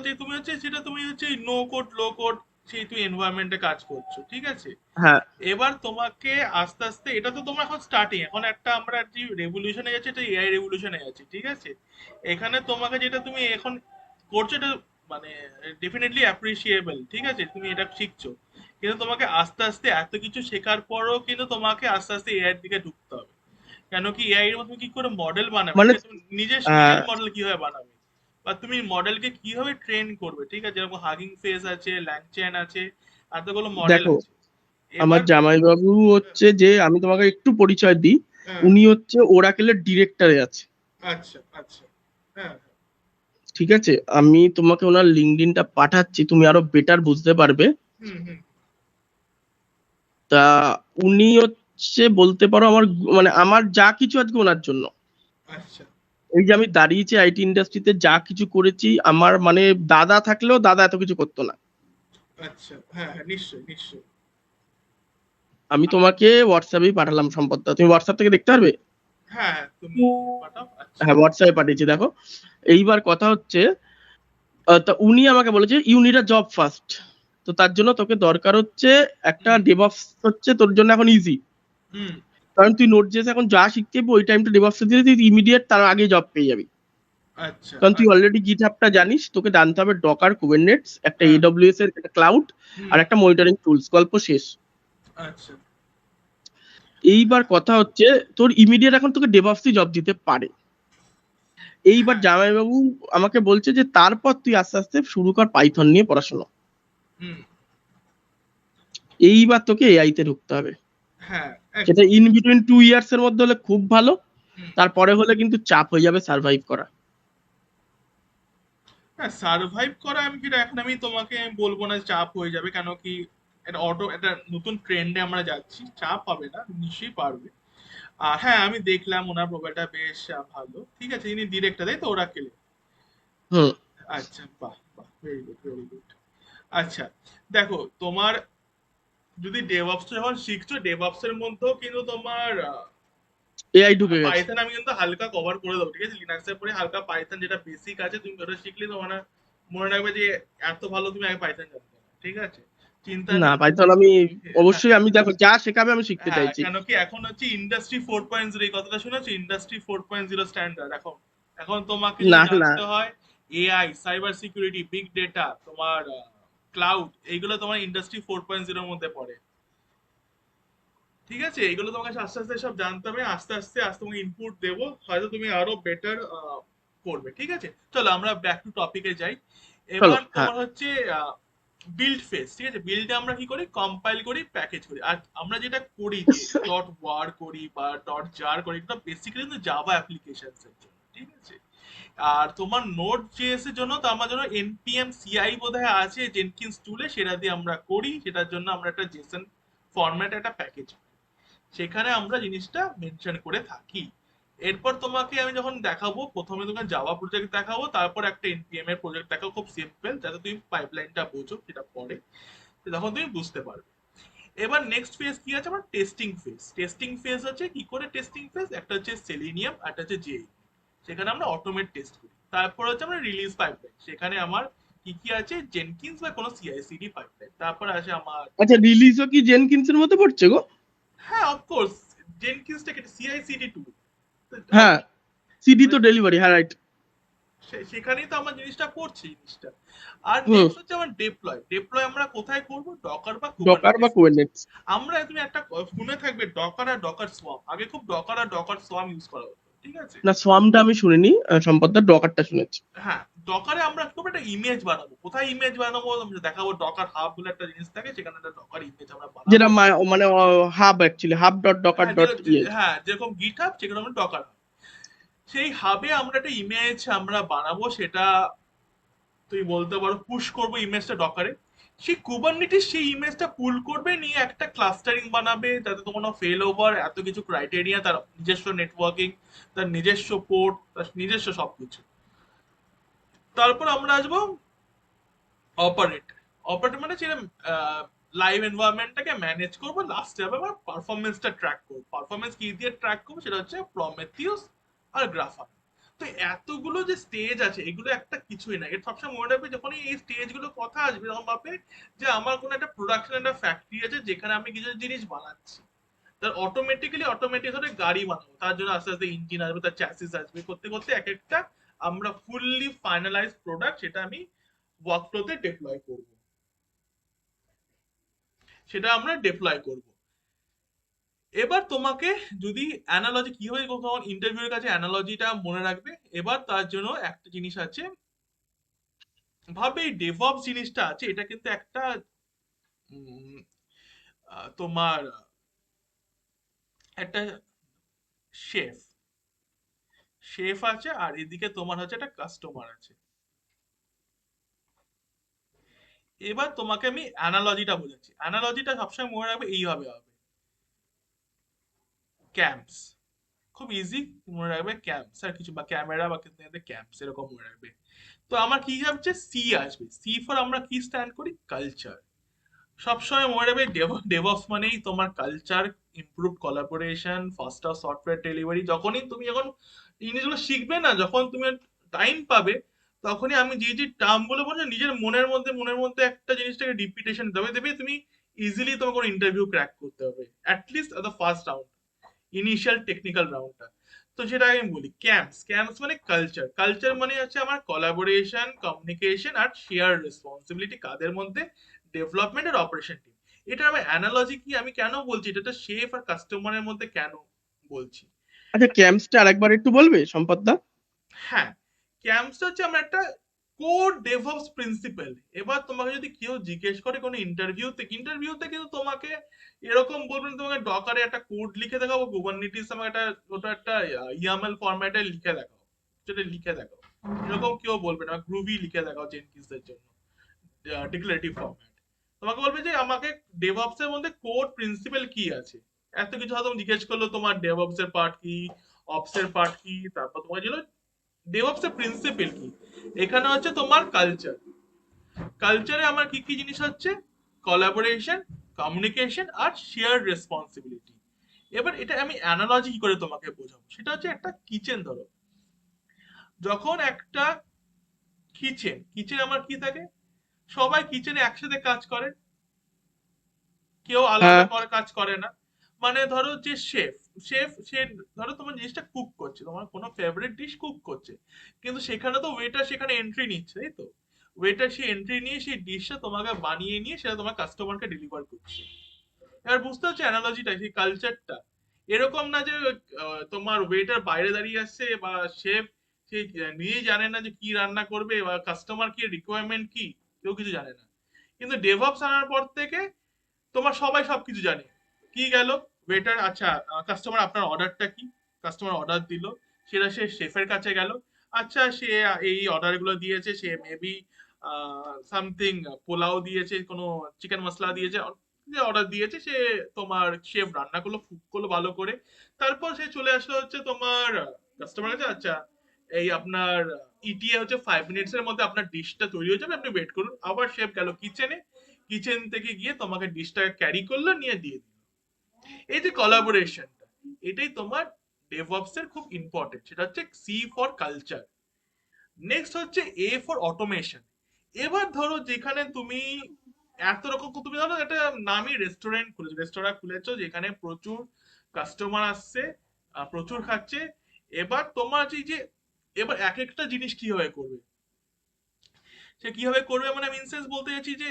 তুমি হচ্ছে নো কোড লো কোড সেই তুই এনভায়রনমেন্টে কাজ করছো, ঠিক আছে। হ্যাঁ, এবার তোমাকে আস্তে আস্তে, এটা তো তোমরা এখন স্টার্টিং, এখন একটা আমরা যে রেভলিউশনে যাচ্ছি, এটা এআই রেভলিউশনে যাচ্ছি, ঠিক আছে। এখানে তোমাকে যেটা তুমি এখন করছো, এটা মানে ডেফিনেটলি অ্যাপ্রিসিয়েবল, ঠিক আছে, তুমি এটা শিখছো। কিন্তু তোমাকে আস্তে আস্তে এত কিছু শেখার পরও কিন্তু তোমাকে আস্তে আস্তে এআই এর দিকে ঢুকতে হবে। কেন কি এআই এর মধ্যে তুমি কি করে মডেল বানাবে, মানে ঠিক আছে, তুমি নিজের নিজের আহ, মডেল কিভাবে বানাবে, বা তুমি মডেলকে কিভাবে ট্রেন করবে, ঠিক আছে, যেরকম হাগিং ফেস আছে, ল্যাংচ্যান আছে, এতগুলো মডেল দেখো, আছে। আমার এবার জামাইবাবু হচ্ছে, যে আমি তোমাকে একটু পরিচয় দিই, হ্যাঁ উনি হচ্ছে ওরাকেলের ডিরেক্টরে আছে। আচ্ছা আচ্ছা হ্যাঁ ঠিক আছে, আমি তোমাকে ওনার লিঙ্কডইনটা পাঠাচ্ছি, তুমি আরো বেটার বুঝতে পারবে। হুম হুম তা উনি হচ্ছে বলতে পারো আমার, মানে আমার যা কিছু আজকে ওনার জন্য, আচ্ছা এই যে আমি দাঁড়িয়েছি আইটি ইন্ডাস্ট্রিতে, যা কিছু করেছি, আমার মানে দাদা থাকলেও দাদা এত কিছু করতো না। আচ্ছা হ্যাঁ হ্যাঁ নিশ্চয়ই নিশ্চয়ই আমি তোমাকে হোয়াটসঅ্যাপেই পাঠালাম সম্পদটা, তুমি হোয়াটসঅ্যাপ থেকে দেখতে পারবে। হ্যাঁ হ্যাঁ তুমি পাঠাও আচ্ছা হ্যাঁ, হোয়াটসঅ্যাপে পাঠিয়েছি দেখো। এইবার কথা হচ্ছে, তা উনি আমাকে বলেছে you need a job first. তো তার জন্য তোকে দরকার হচ্ছে একটা হুম ডেভঅপস, হচ্ছে তোর জন্য এখন ইজি, হুম কারণ তুই নোট জেস এখন যা শিখতে যাবি ওই টাইমটা ডেভঅপস দিলে তুই ইমিডিয়েট তার আগে জব পেয়ে যাবি। আচ্ছা কারণ তুই আচ্ছা। অলরেডি গিটহাবটা জানিস, তোকে জানতে হবে ডকার, কুবেরনেটস, একটা হ্যাঁ। এডব্লিউএস এর একটা ক্লাউড, হুম। আর একটা মনিটরিং টুলস, গল্প শেষ। আচ্ছা। এইবার কথা হচ্ছে, তোর ইমিডিয়েট এখন তোকে ডেভঅপসই জব দিতে পারে। এইবার হ্যাঁ। জামাইবাবু আমাকে বলছে যে তারপর তুই আস্তে আস্তে শুরু কর পাইথন নিয়ে পড়াশোনা। হুম। এইবার তোকে এআই তে ঢুকতে হবে, হ্যাঁ, সেটা একদম। ইন বিটুইন 2 ইয়ার্স এর মধ্যে হলে খুব ভালো, হুম। তারপরে হলে কিন্তু চাপ হয়ে যাবে সার্ভাইভ করা। হ্যাঁ, সার্ভাইভ করা আমি যেটা এখন আমি তোমাকে বলবো না চাপ হয়ে যাবে, কেন কি একটা নতুন ট্রেন্ডে আমরা যাচ্ছি, চাপ হবে না, নিশ্চয়ই পারবে। আর হ্যাঁ, আমি দেখলাম ওনার প্রোফাইলটা বেশ ভালো, ঠিক আছে, ইনি ডিরেক্টর তাই তো ওরাকেলে? হুম। আচ্ছা, বাহ বাহ, ভেরি গুড ভেরি গুড। আচ্ছা, দেখো তোমার যদি ডেভঅপস যখন শিখছো, ডেভঅপস এর মধ্যেও কিন্তু তোমার এআই ঢুকে গেছে। পাইথন আমি কিন্তু হালকা কভার করে দেবো, ঠিক আছে, লিনাক্সের পরে হালকা পাইথন যেটা বেসিক আছে তুমি ওটা শিখলে তোমার মনে রাখবে যে এত ভালো তুমি আগে পাইথন জানতে না, ঠিক আছে, চিন্তা না, নেই। পাইথন আমি হ্যাঁ। অবশ্যই, আমি দেখো যা শেখাবে আমি শিখতে হ্যাঁ, চাইছি। কেন কি এখন হচ্ছে ইন্ডাস্ট্রি 4.0, এই কথাটা শুনেছো? ইন্ডাস্ট্রি 4.0 স্ট্যান্ডার্ড এখন। এখন তোমাকে যদি না না, জানতে হয় AI, cyber security, big data, তোমার ক্লাউড, এইগুলো তোমার ইন্ডাস্ট্রি 4.0 এর মধ্যে পড়ে, ঠিক আছে, এগুলো তোমাকে আস্তে আস্তে সব জানতে হবে, আস্তে আস্তে আস্তে তোমাকে ইনপুট দেবো, হয়তো তুমি আরো বেটার করবে, ঠিক আছে। চলো আমরা ব্যাক টু টপিকে যাই। চলো এবার হ্যাঁ। তোমার হচ্ছে বিল্ড ফেজ, ঠিক আছে, বিল্ডে আমরা কি করি, কম্পাইল করি, প্যাকেজ করি, আর আমরা যেটা করি যে ডট ওয়ার করি বা ডট জার করি, এটা বেসিক্যালি কিন্তু জাভা অ্যাপ্লিকেশনস এর জন্য, ঠিক আছে। আর তোমার নোড জেএস এর জন্য তো আমার জন্য npm ci বোধহয় আছে জেনকিন্স টুলে, সেটা দিয়ে আমরা করি, সেটার জন্য আমরা একটা জেসন ফরম্যাট একটা প্যাকেজ, সেখানে আমরা জিনিসটা মেনশন করে থাকি। এরপর তোমাকে আমি যখন দেখাবো, প্রথমে তোমাকে জাভা প্রজেক্ট দেখাবো, তারপর একটা npm এর প্রজেক্ট দেখাবো, খুব সিম্পল, যাতে তুমি পাইপলাইনটা বোঝো, সেটা পরে তখন তুমি বুঝতে পারবে। এবার নেক্সট ফেজ কি আছে, আমার টেস্টিং ফেজ। টেস্টিং ফেজ হচ্ছে কি করে, টেস্টিং ফেজ একটা হচ্ছে সেলিনিয়াম, একটা হচ্ছে জেই, সেখানে আমরা অটোমেট টেস্ট করি। তারপর হচ্ছে আমরা রিলিজ পাইপলাইন, সেখানে আমার কি কি আছে, জেনকিন্স বা কোনো সিআইসিডি পাইপলাইন। তারপর আছে আমার, আচ্ছা, রিলিজও কি জেনকিন্সের মধ্যে পড়ছে গো? হ্যাঁ অফকোর্স, জেনকিন্সটা কি সিআইসিডি টুল, হ্যাঁ, সিডি মানে তো ডেলিভারি, হ্যাঁ রাইট। সেখানেই তো আমার জিনিসটা করছি জিনিসটা। আর হুম। নেক্সট হচ্ছে আমার ডেপ্লয়। ডেপ্লয় আমরা কোথায় করব, ডকার বা ডকার বা কুবারনেটিস। কুবেরনেটস। আমরা, তুমি একটা শুনে থাকবে ডকার আর ডকার সোয়াম, আগে খুব ডকার আর ডকার সোয়াম ইউজ করা হতো, ঠিক আছে। না, সোয়ামটা আমি শুনিনি, সম্পদটা ডকারটা শুনেছি। হ্যাঁ, ডকারে আমরা খুব একটা ইমেজ বানাবো, কোথায় ইমেজ বানাবো আমরা দেখাবো, ডকার হাব বলে একটা জিনিস থাকে, সেখানে একটা ডকার ইমেজ আমরা বানাবো। যেটা মানে hub, actually hub dot Docker হ্যাঁ, ডট ইয়ে। হ্যাঁ, যেরকম গিট হাব, সেখানে আমরা ডকার, সেই হাবে আমরা একটা ইমেজ আমরা বানাবো, সেটা তুমি বলতে পারো পুশ করবো ইমেজটা ডকারে। সেই কুবারনেটিস সেই ইমেজটা পুল করবে, নিয়ে একটা ক্লাস্টারিং বানাবে, যাতে তোমার ফেল ওভার এত কিছু ক্রাইটেরিয়া, তার নিজস্ব নেটওয়ার্কিং, তার নিজস্ব পোর্ট, তার নিজস্ব সবকিছু। তারপর আমরা আসবো অপারেট। অপারেট মানে যেটা লাইভ এনভায়রনমেন্টটাকে ম্যানেজ করবো, লাস্টে হবে আমার পারফরমেন্সটা ট্র্যাক করবো। পারফরমেন্স কি দিয়ে ট্র্যাক করবো, সেটা হচ্ছে প্রমেথিউস আর গ্রাফান। তো এতগুলো যে স্টেজ আছে, এগুলো একটা কিছুই না, এর সবসময় মনে রাখবে, যখন এই স্টেজ গুলো কথা আসবে, তখন ভাববে যে আমার কোনো একটা প্রোডাকশন, একটা ফ্যাক্টরি আছে, যেখানে আমি কিছু জিনিস বানাচ্ছি। তার অটোমেটিক ধরে গাড়ি বানাবো, তার জন্য আস্তে আস্তে ইঞ্জিন আসবে, তার চ্যাসিস আসবে, করতে করতে এক একটা আমরা ফুললি ফাইনালাইজ প্রোডাক্ট, সেটা আমি ওয়ার্কফ্লোতে ডিপ্লয় করব, সেটা আমরা ডিপ্লয় করব। এবার তোমাকে যদি অ্যানালজি কিভাবে কখন ইন্টারভিউর কাছে অ্যানালজিটা মনে রাখবে, এবার তার জন্য একটা জিনিস আছে, ভাবে এই ডেভঅপস জিনিসটা আছে, এটা কিন্তু একটা উম, তোমার একটা শেফ শেফ আছে, আর এদিকে তোমার হচ্ছে একটা কাস্টমার আছে। এবার তোমাকে আমি অ্যানালজিটা বোঝাচ্ছি, অ্যানালজিটা সবসময় মনে রাখবে এইভাবে হবে, ক্যাম্পস, খুব ইজি মনে রাখবে, ক্যাম্পস আর কিছু, বা ক্যামেরা বা কিন্তু ক্যাম্পস, এরকম মনে রাখবে। তো আমার কি হচ্ছে, সি আসবে, সি ফর আমরা কি স্ট্যান্ড করি, কালচার। সবসময় মনে রাখবে ডেভঅপস মানেই তোমার culture, improve collaboration, ফাস্টার software delivery. যখন জিনিসগুলো শিখবে না, যখন তুমি টাইম পাবে, তখনই আমি যে যে টার্ম গুলো বলছো, নিজের মনের মধ্যে একটা জিনিসটাকে রিপিটেশন দেবে দেবে, তুমি ইজিলি তোমার কোনো ইন্টারভিউ ক্র্যাক করতে হবে, at least the first round, initial technical রাউন্ডটা। তো যেটা আমি বলি ক্যাম্পস মানে কালচার মানে হচ্ছে আমার কোলাবোরেশন, কমিউনিকেশন আর শেয়ার রেসপন্সিবিলিটি কাদের মধ্যে, ডেভেলপমেন্ট আর অপারেশন টিম। এটা আমি অ্যানালজি কি আমি কেন বলছি, এটা শেফ আর কাস্টমারের মধ্যে কেন বলছি। আচ্ছা, ক্যাম্পসটা আরেকবার একটু বলবে সম্পদদা? হ্যাঁ, ক্যাম্পসটা হচ্ছে আমার একটা কোর ডেভঅপস প্রিন্সিপাল। এবার তোমাকে যদি কেউ জিজ্ঞেস করে কোনো ইন্টারভিউতে কিন্তু তোমাকে এরকম বলবেন, তোমাকে ডকারে একটা কোড লিখে দেখাবো, কুবারনেটিস আমাকে একটা ওটা একটা ইয়ামেল ফরম্যাটে লিখে দেখাও, সেটা লিখে দেখাও, এরকম কেউ বলবে না। গ্রুভি লিখে দেখাও জেনকিন্সের জন্য ডিক্লারেটিভ ফরম্যাট। তোমাকে বলবে যে আমাকে ডেভঅপস এর মধ্যে কোর প্রিন্সিপাল কি আছে, এত কিছু হয়তো জিজ্ঞেস করলো, তোমার ডেভঅপস এর পার্ট কি, অপস এর পার্ট কি, তারপর তোমার যেগুলো ডেভঅপস এর প্রিন্সিপাল কি। এখানে হচ্ছে তোমার কালচারে আমার কি কি জিনিস হচ্ছে, কোলাবোরেশন, কমিউনিকেশন আর শেয়ার রেসপন্সিবিলিটি। এবার এটা আমি অ্যানালজি কি করে তোমাকে বোঝাবো, সেটা হচ্ছে একটা কিচেন ধরো। যখন একটা কিচেন আমার কি থাকে, সবাই কিচেনে একসাথে কাজ করে, কেউ আলাদা হ্যাঁ। করে কাজ করে না। মানে ধরো যে শেফ সে ধরো তোমার জিনিসটা কুক করছে, তোমার কোনো ফেভারিট ডিশ কুক করছে, কিন্তু সেখানে তো ওয়েটার সেখানে এন্ট্রি নিচ্ছে, তাই তো? ওয়েটার সে এন্ট্রি নিয়ে সেই ডিশটা তোমাকে বানিয়ে নিয়ে সেটা তোমার কাস্টমারকে ডেলিভার করছে। এবার বুঝতে হচ্ছে অ্যানালজিটা, সেই কালচারটা এরকম না যে তোমার ওয়েটার বাইরে দাঁড়িয়ে আসছে বা শেফ সে নিজেই জানে না যে কি রান্না করবে বা কাস্টমার কি রিকোয়ারমেন্ট কি, কেউ কিছু জানে না। কিন্তু ডেভঅপস আনার পর থেকে তোমার সবাই সবকিছু জানে। কি গেল, ওয়েটার আচ্ছা কাস্টমার আপনার অর্ডারটা কি, কাস্টমার অর্ডার দিল, সেটা সে শেফের কাছে গেল, আচ্ছা সে এই অর্ডার গুলো দিয়েছে, সে মেবি সামথিং পোলাও দিয়েছে, কোনো চিকেন মশলা দিয়েছে, যে অর্ডার দিয়েছে সে, তোমার শেফ রান্না করলো, কুক করলো ভালো করে, তারপর সে চলে আসলো হচ্ছে তোমার কাস্টমার কাছে, আচ্ছা এই আপনার ইটিএ হচ্ছে 5 মিনিটস এর মধ্যে আপনার ডিশটা তৈরি হয়ে যাবে, আপনি ওয়েট করুন। আবার শেফ গেল কিচেনে, কিচেন থেকে গিয়ে তোমাকে ডিশটা ক্যারি করলো, নিয়ে দিয়ে দিল। এই যে কোলাবোরেশনটা, এটাই তোমার ডেভঅপস এর খুব ইম্পর্টেন্ট, সেটা হচ্ছে সি ফর কালচার। নেক্সট হচ্ছে এ ফর অটোমেশন। এবার ধরো যেখানে তুমি এত রকম, তুমি ধরো একটা নামি রেস্টুরেন্ট খুলেছো যেখানে প্রচুর কাস্টমার আসছে, প্রচুর খাচ্ছে। এবার তোমার যে এবার এক একটা জিনিস কিভাবে করবে, সে কিভাবে করবে মানে আমি ইনসেন্স বলতে চাচ্ছি যে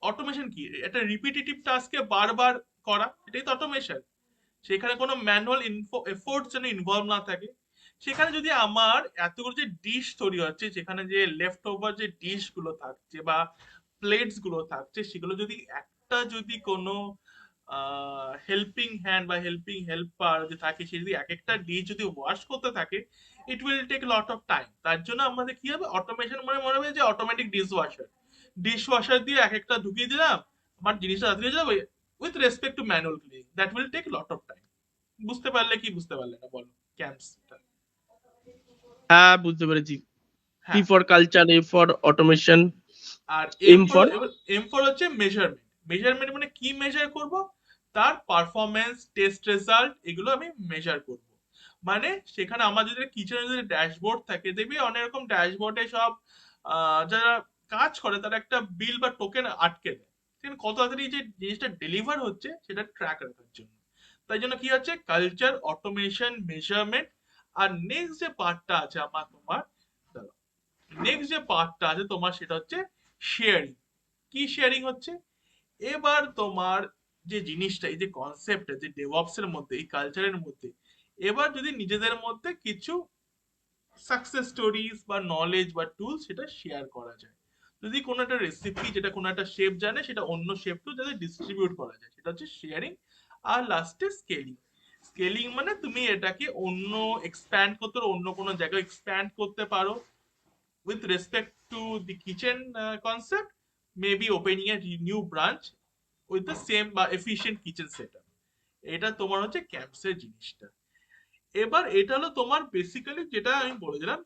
অটোমেশন কি, একটা রিপিটেটিভ টাস্কে বারবার করা, এটাই তো অটোমেশন। সেখানে কোনো ম্যানুয়াল এফোর্ট যেন ইনভলভ না থাকে। সেখানে যদি আমার এতগুলো যে ডিশ তৈরি হচ্ছে, যেখানে যে লেফট ওভার যে ডিশ গুলো থাকছে বা প্লেটস গুলো থাকছে, সেগুলো যদি একটা যদি কোনো হেল্পিং হ্যান্ড বা হেল্পার যে থাকে, সে যদি এক একটা ডিশ যদি ওয়াশ করতে থাকে, it will take lot of time. তার জন্য আমাদের কি হবে, অটোমেশন মানে মনে হবে যে অটোমেটিক ডিশ ওয়াশার দিয়ে এক একটা ঢুকিয়ে দিলাম, আমার জিনিসটা তাড়াতাড়ি হয়ে যাবে, with respect to manual cleaning, that will take lot of time. বুঝতে পারলে কি বুঝতে পারলে না বলো ক্যাম্পসটা? হ্যাঁ, বুঝতে পেরেছি। সি হ্যাঁ। For culture, A for automation, আর এম ফর। এম ফর হচ্ছে মেজারমেন্ট। মেজারমেন্ট মানে কি মেজার করব, তার পারফরমেন্স, টেস্ট রেজাল্ট, এগুলো আমি মেজার করব। মানে সেখানে আমার যদি কিচেনে যদি ড্যাশবোর্ড থাকে, দেখবি অনেক রকম ড্যাশবোর্ডে সব যারা কাজ করে তারা একটা বিল বা টোকেন আটকে দেয়, সেখানে কত তাড়াতাড়ি যে জিনিসটা ডেলিভার হচ্ছে সেটা ট্র্যাক রাখার জন্য। তাই জন্য কি হচ্ছে, কালচার, অটোমেশন, মেজারমেন্ট। আর নেক্সট যে পার্টটা আছে আমার তোমার, নেক্সট যে পার্টটা আছে তোমার, সেটা হচ্ছে শেয়ারিং। কি শেয়ারিং হচ্ছে, এবার তোমার যে জিনিসটা, এই যে কনসেপ্টটা যে ডেভঅপস এর মধ্যে, এই কালচারের মধ্যে, এবার যদি নিজেদের মধ্যে কিছু সাকসেস স্টোরিজ বা নলেজ বা টুল সেটা শেয়ার করা যায়, যদি কোনো একটা রেসিপি যেটা কোনো একটা শেফ জানে, সেটা অন্য শেফকেও যাতে ডিস্ট্রিবিউট করা যায়, সেটা হচ্ছে শেয়ারিং। আর লাস্টে স্কেলিং। স্কেলিং মানে তুমি এটাকে অন্য এক্সপ্যান্ড করতে পারো, অন্য কোনো জায়গায় এক্সপ্যান্ড করতে পারো, with respect to the kitchen concept, maybe opening a new branch with the same বা efficient kitchen setup। এটা তোমার হচ্ছে ক্যাম্পসের জিনিসটা। এবার এটা হলো তোমার বেসিক্যালি যেটা আমি বলে দিলাম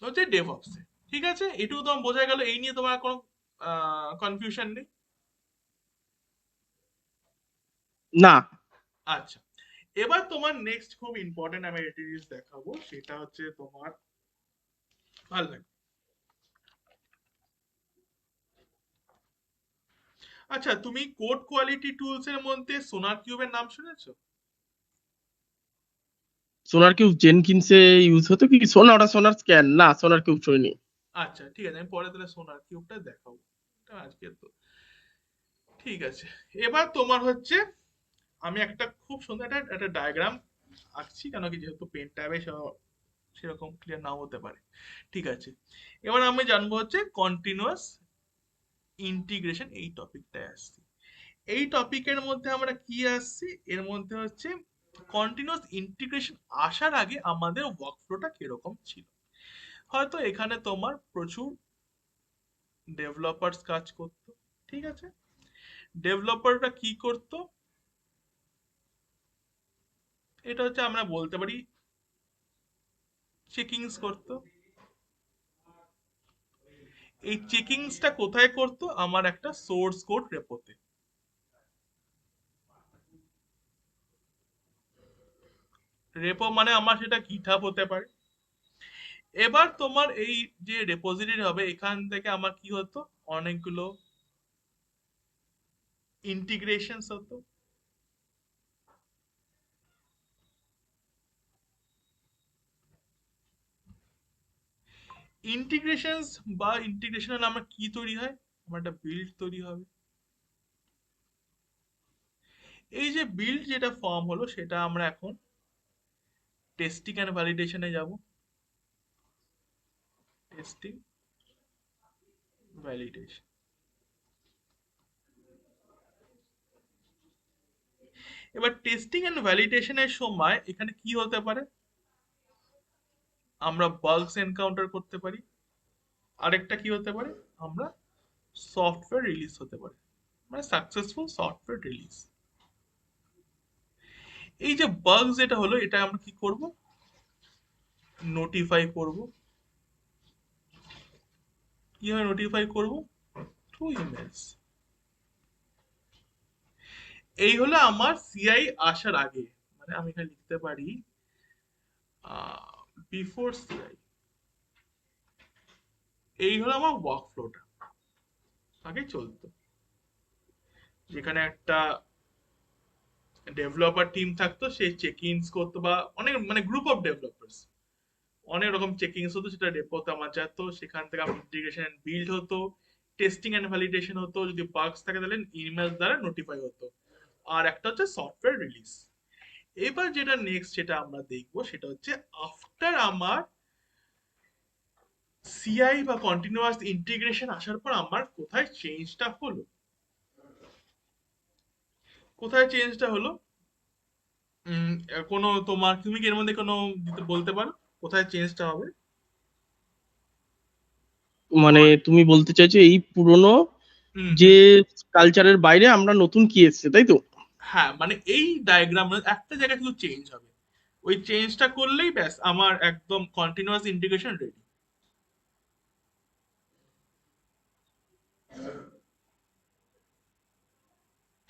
হচ্ছে ডেভঅপস। ঠিক আছে, এটুকু তোমার বোঝা গেল, এই নিয়ে তোমার কোনো কনফিউশন নেই? না। আচ্ছা, এবার তোমার নেক্সট খুব ইম্পর্টেন্ট আমি একটা জিনিস দেখাবো, সেটা হচ্ছে তোমার ভালো লাগে। আচ্ছা, তুমি কোড কোয়ালিটি টুলস এর মধ্যে সোনার কিউবের নাম শুনেছো? সোনার কিউব জেনকিন্সে ইউজ হতো কি? ওটা সোনার স্ক্যান না, সোনার কিউব শুনিনি। আচ্ছা ঠিক আছে, আমি পরে তাহলে সোনার কিউবটা দেখাবো। এটা আজকে তো ঠিক আছে। এবার তোমার হচ্ছে আমি একটা খুব সুন্দর একটা ডায়াগ্রাম আঁকছি, কেন কি যেহেতু পেন ট্যাবে সেরকম ক্লিয়ার নাও হতে পারে। ঠিক আছে, এবার আমি জানবো হচ্ছে কন্টিনিউয়াস ইন্টিগ্রেশন, এই টপিকটায় আসছি। এই টপিকের মধ্যে আমরা কি আসছি, এর মধ্যে হচ্ছে কন্টিনিউয়াস ইন্টিগ্রেশন আসার আগে আমাদের ওয়ার্কফ্লোটা কিরকম ছিল। হয়তো এখানে তোমার প্রচুর ডেভেলপার্স কাজ করতো, ঠিক আছে। ডেভেলপাররা কি করতো, এটা হচ্ছে আমরা বলতে পারি চেকিংস করতো। এই চেকিংসটা কোথায় করতো, আমার একটা সোর্স কোড রেপোতে। রেপো মানে আমার সেটা গিটহাব হতে পারে। এবার তোমার এই যে রেপোজিটরি হবে, এখান থেকে আমার কি হতো, অনেকগুলো ইন্টিগ্রেশনস হতো। ইন্টিগ্রেশনস বা ইন্টিগ্রেশনাল আমার কি তৈরি হয়, আমার একটা বিল্ড তৈরি হবে। এই যে বিল্ড যেটা ফর্ম হলো, সেটা আমরা এখন টেস্টিং এন্ড ভ্যালিডেশনে যাব। Testing validation. এবার টেস্টিং এন্ড ভ্যালিডেশনের সময় এখানে কি হতে পারে, আমরা বাগস এনকাউন্টার করতে পারি। আরেকটা কি হতে পারে, আমরা সফটওয়্যার রিলিজ হতে পারে, মানে সাকসেসফুল সফটওয়্যার রিলিজ। এই যে বাগ যেটা হলো, এটা আমরা কি করব, নোটিফাই করব। কিভাবে নোটিফাই করব, থ্রু ইমেলস। এই হলো আমার সিআই আসার আগে, মানে আমি এখানে লিখতে পারি বিফোর সিআই। এই হলো আমার ওয়ার্কফ্লোটা আগে চলতো, যেখানে একটা ডেভেলপার টিম থাকতো, সে চেক ইনস করতো, বা অনেক মানে গ্রুপ অফ ডেভেলপার্স, অনেক রকম চেকিংস হতো, সেটা রেপোতে আমার যেত, সেখান থেকে আমার ইন্টিগ্রেশন বিল্ড হতো, টেস্টিং এন্ড ভ্যালিডেশন হতো, যদি বাগস থাকে তাহলে ইমেল দ্বারা নোটিফাই হতো, আর একটা হচ্ছে সফটওয়্যার রিলিজ। এবার যেটা নেক্সট যেটা আমরা দেখবো, সেটা হচ্ছে আফটার আমার সিআই বা কন্টিনিউয়াস ইন্টিগ্রেশন আসার পর আমার কোথায় চেঞ্জটা হলো। কোথায় চেঞ্জটা হলো, কোনো তোমার তুমি কি এর মধ্যে কোনো বলতে পারো কোথায় চেঞ্জটা হবে। মানে তুমি বলতে চাইছো এই পুরনো হুম যে হুম। কালচারের বাইরে আমরা নতুন কি এসছে, তাই তো? হ্যাঁ, মানে এই ডায়াগ্রাম একটা জায়গায় শুধু চেঞ্জ হবে, ওই চেঞ্জটা করলেই ব্যাস আমার একদম continuous integration ready.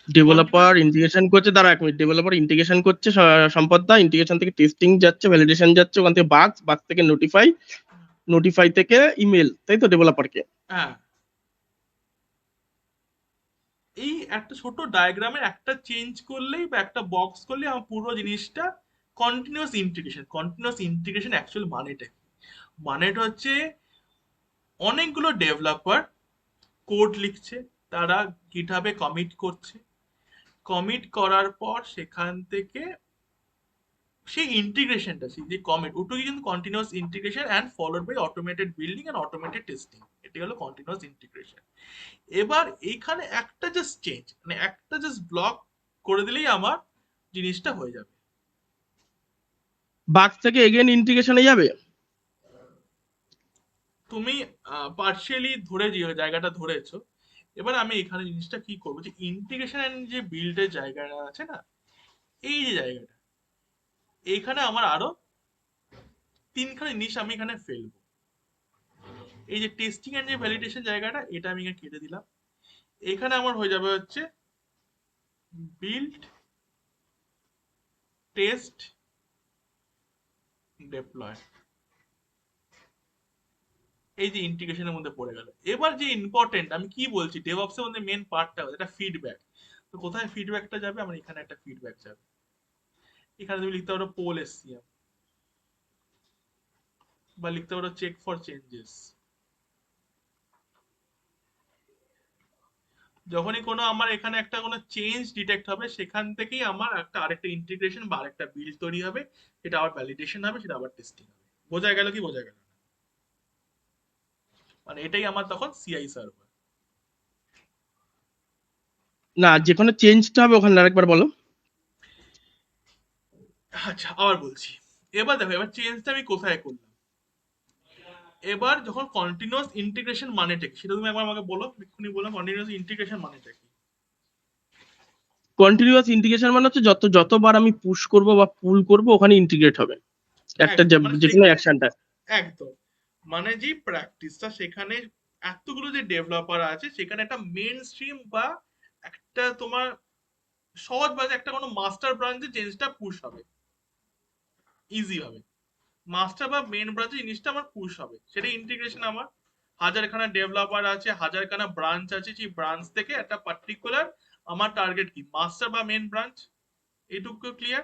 Developer continuous, integration করছে, দাঁড়া এক মিনিট, ডেভেলপার ইন্টিগ্রেশন করছে, সম্পদ দা ইন্টিগ্রেশন থেকে টেস্টিং যাচ্ছে, ভ্যালিডেশন যাচ্ছে, ওখান থেকে বাগ থেকে নোটিফাই, নোটিফাই থেকে ইমেল, তাই তো ডেভেলপারকে? হ্যাঁ, এই একটা ছোট ডায়াগ্রামের একটা চেঞ্জ করলেই বা একটা বক্স করলেই আমার পুরো জিনিসটা continuous integration. Continuous integration actual মানেটা কি? মানেটা হচ্ছে অনেকগুলো ডেভেলপার কোড লিখছে, তারা গিটহাবে কমিট করছে, কমিট করার পর সেখান থেকে সেই ইন্টিগ্রেশনটা, সেই যে কমিট, ওটুকুই কিন্তু continuous integration and followed by automated building and automated testing. এটি হলো কন্টিনিউয়াস ইন্টিগ্রেশন। এবার এইখানে একটা জাস্ট চেঞ্জ, মানে একটা জাস্ট ব্লক করে দিলেই আমার জিনিসটা হয়ে যাবে। বাগ থেকে এগেন ইন্টিগ্রেশনে যাবে? তুমি পার্শিয়ালি ধরে যে জায়গাটা ধরেছো। এবার আমি এখানে জিনিসটা কি করবো, যে ইন্টিগ্রেশন এন্ড যে বিল্ডের জায়গাটা আছে না, এই যে জায়গাটা, এইখানে আমার আরো তিনখানা জিনিস আমি এখানে ফেলবো। এই যে টেস্টিং এন্ড যে ভ্যালিডেশন জায়গাটা, এটা আমি এখানে কেটে দিলাম। এখানে আমার হয়ে যাবে হচ্ছে বিল্ড, টেস্ট, ডেপ্লয়। এই যে ইন্টিগ্রেশনের মধ্যে পড়ে গেল। এবার যে ইম্পর্টেন্ট আমি কি বলছি, ডেভঅপস এর মধ্যে মেন পার্টটা এটা ফিডব্যাক। তো কোথায় ফিডব্যাকটা যাবে, আমার এখানে একটা ফিডব্যাক যাবে। এখানে তুমি লিখতে পারো পোল এসসিএম। বা লিখতে পারো চেক ফর চেঞ্জেস। যখনই কোনো আমার এখানে একটা কোনো চেঞ্জ ডিটেক্ট হবে, সেখান থেকেই আমার একটা আরেকটা ইন্টিগ্রেশন বা আরেকটা বিল্ড তৈরি হবে, সেটা আবার ভ্যালিডেশন হবে, সেটা আবার টেস্টিং হবে। বোঝা গেল কি বোঝা গেল না? মানে এটাই আমার তখন সিআই সার্ভার। না, যেখানে চেঞ্জটা হবে ওখানে আরেকবার বলো। আচ্ছা, আবার বলছি। এবার দেখো, এবার চেঞ্জটা আমি কোথায় করলাম। এবার যখন কন্টিনিউয়াস ইন্টিগ্রেশন মানেটা কি সেটা তুমি একবার আমাকে বলো, এক্ষুনি বললাম কন্টিনিউয়াস ইন্টিগ্রেশন মানেটা কি। কন্টিনিউয়াস ইন্টিগ্রেশন মানে হচ্ছে যতবার আমি পুশ করব বা পুল করব ওখানে ইন্টিগ্রেট হবে একটা একদম, মানে যে কোনো সেখানে অ্যাকশনটা। একদম, মানে যে প্র্যাকটিসটা সেখানে এতগুলো যে ডেভেলপার আছে সেখানে একটা মেন স্ট্রিম বা একটা তোমার সহজ ভাবে একটা কোনো মাস্টার ব্রাঞ্চে চেঞ্জটা পুশ হবে ইজি ভাবে। মাস্টার বা মেন ব্রাঞ্চে জিনিসটা আমার পুশ হবে, সেটা ইন্টিগ্রেশন আমার হাজারখানা ডেভেলপার আছে, হাজারখানা ব্রাঞ্চ আছে, সেই ব্রাঞ্চ থেকে একটা পার্টিকুলার আমার টার্গেট কি মাস্টার বা মেন ব্রাঞ্চ। এটুকু ক্লিয়ার?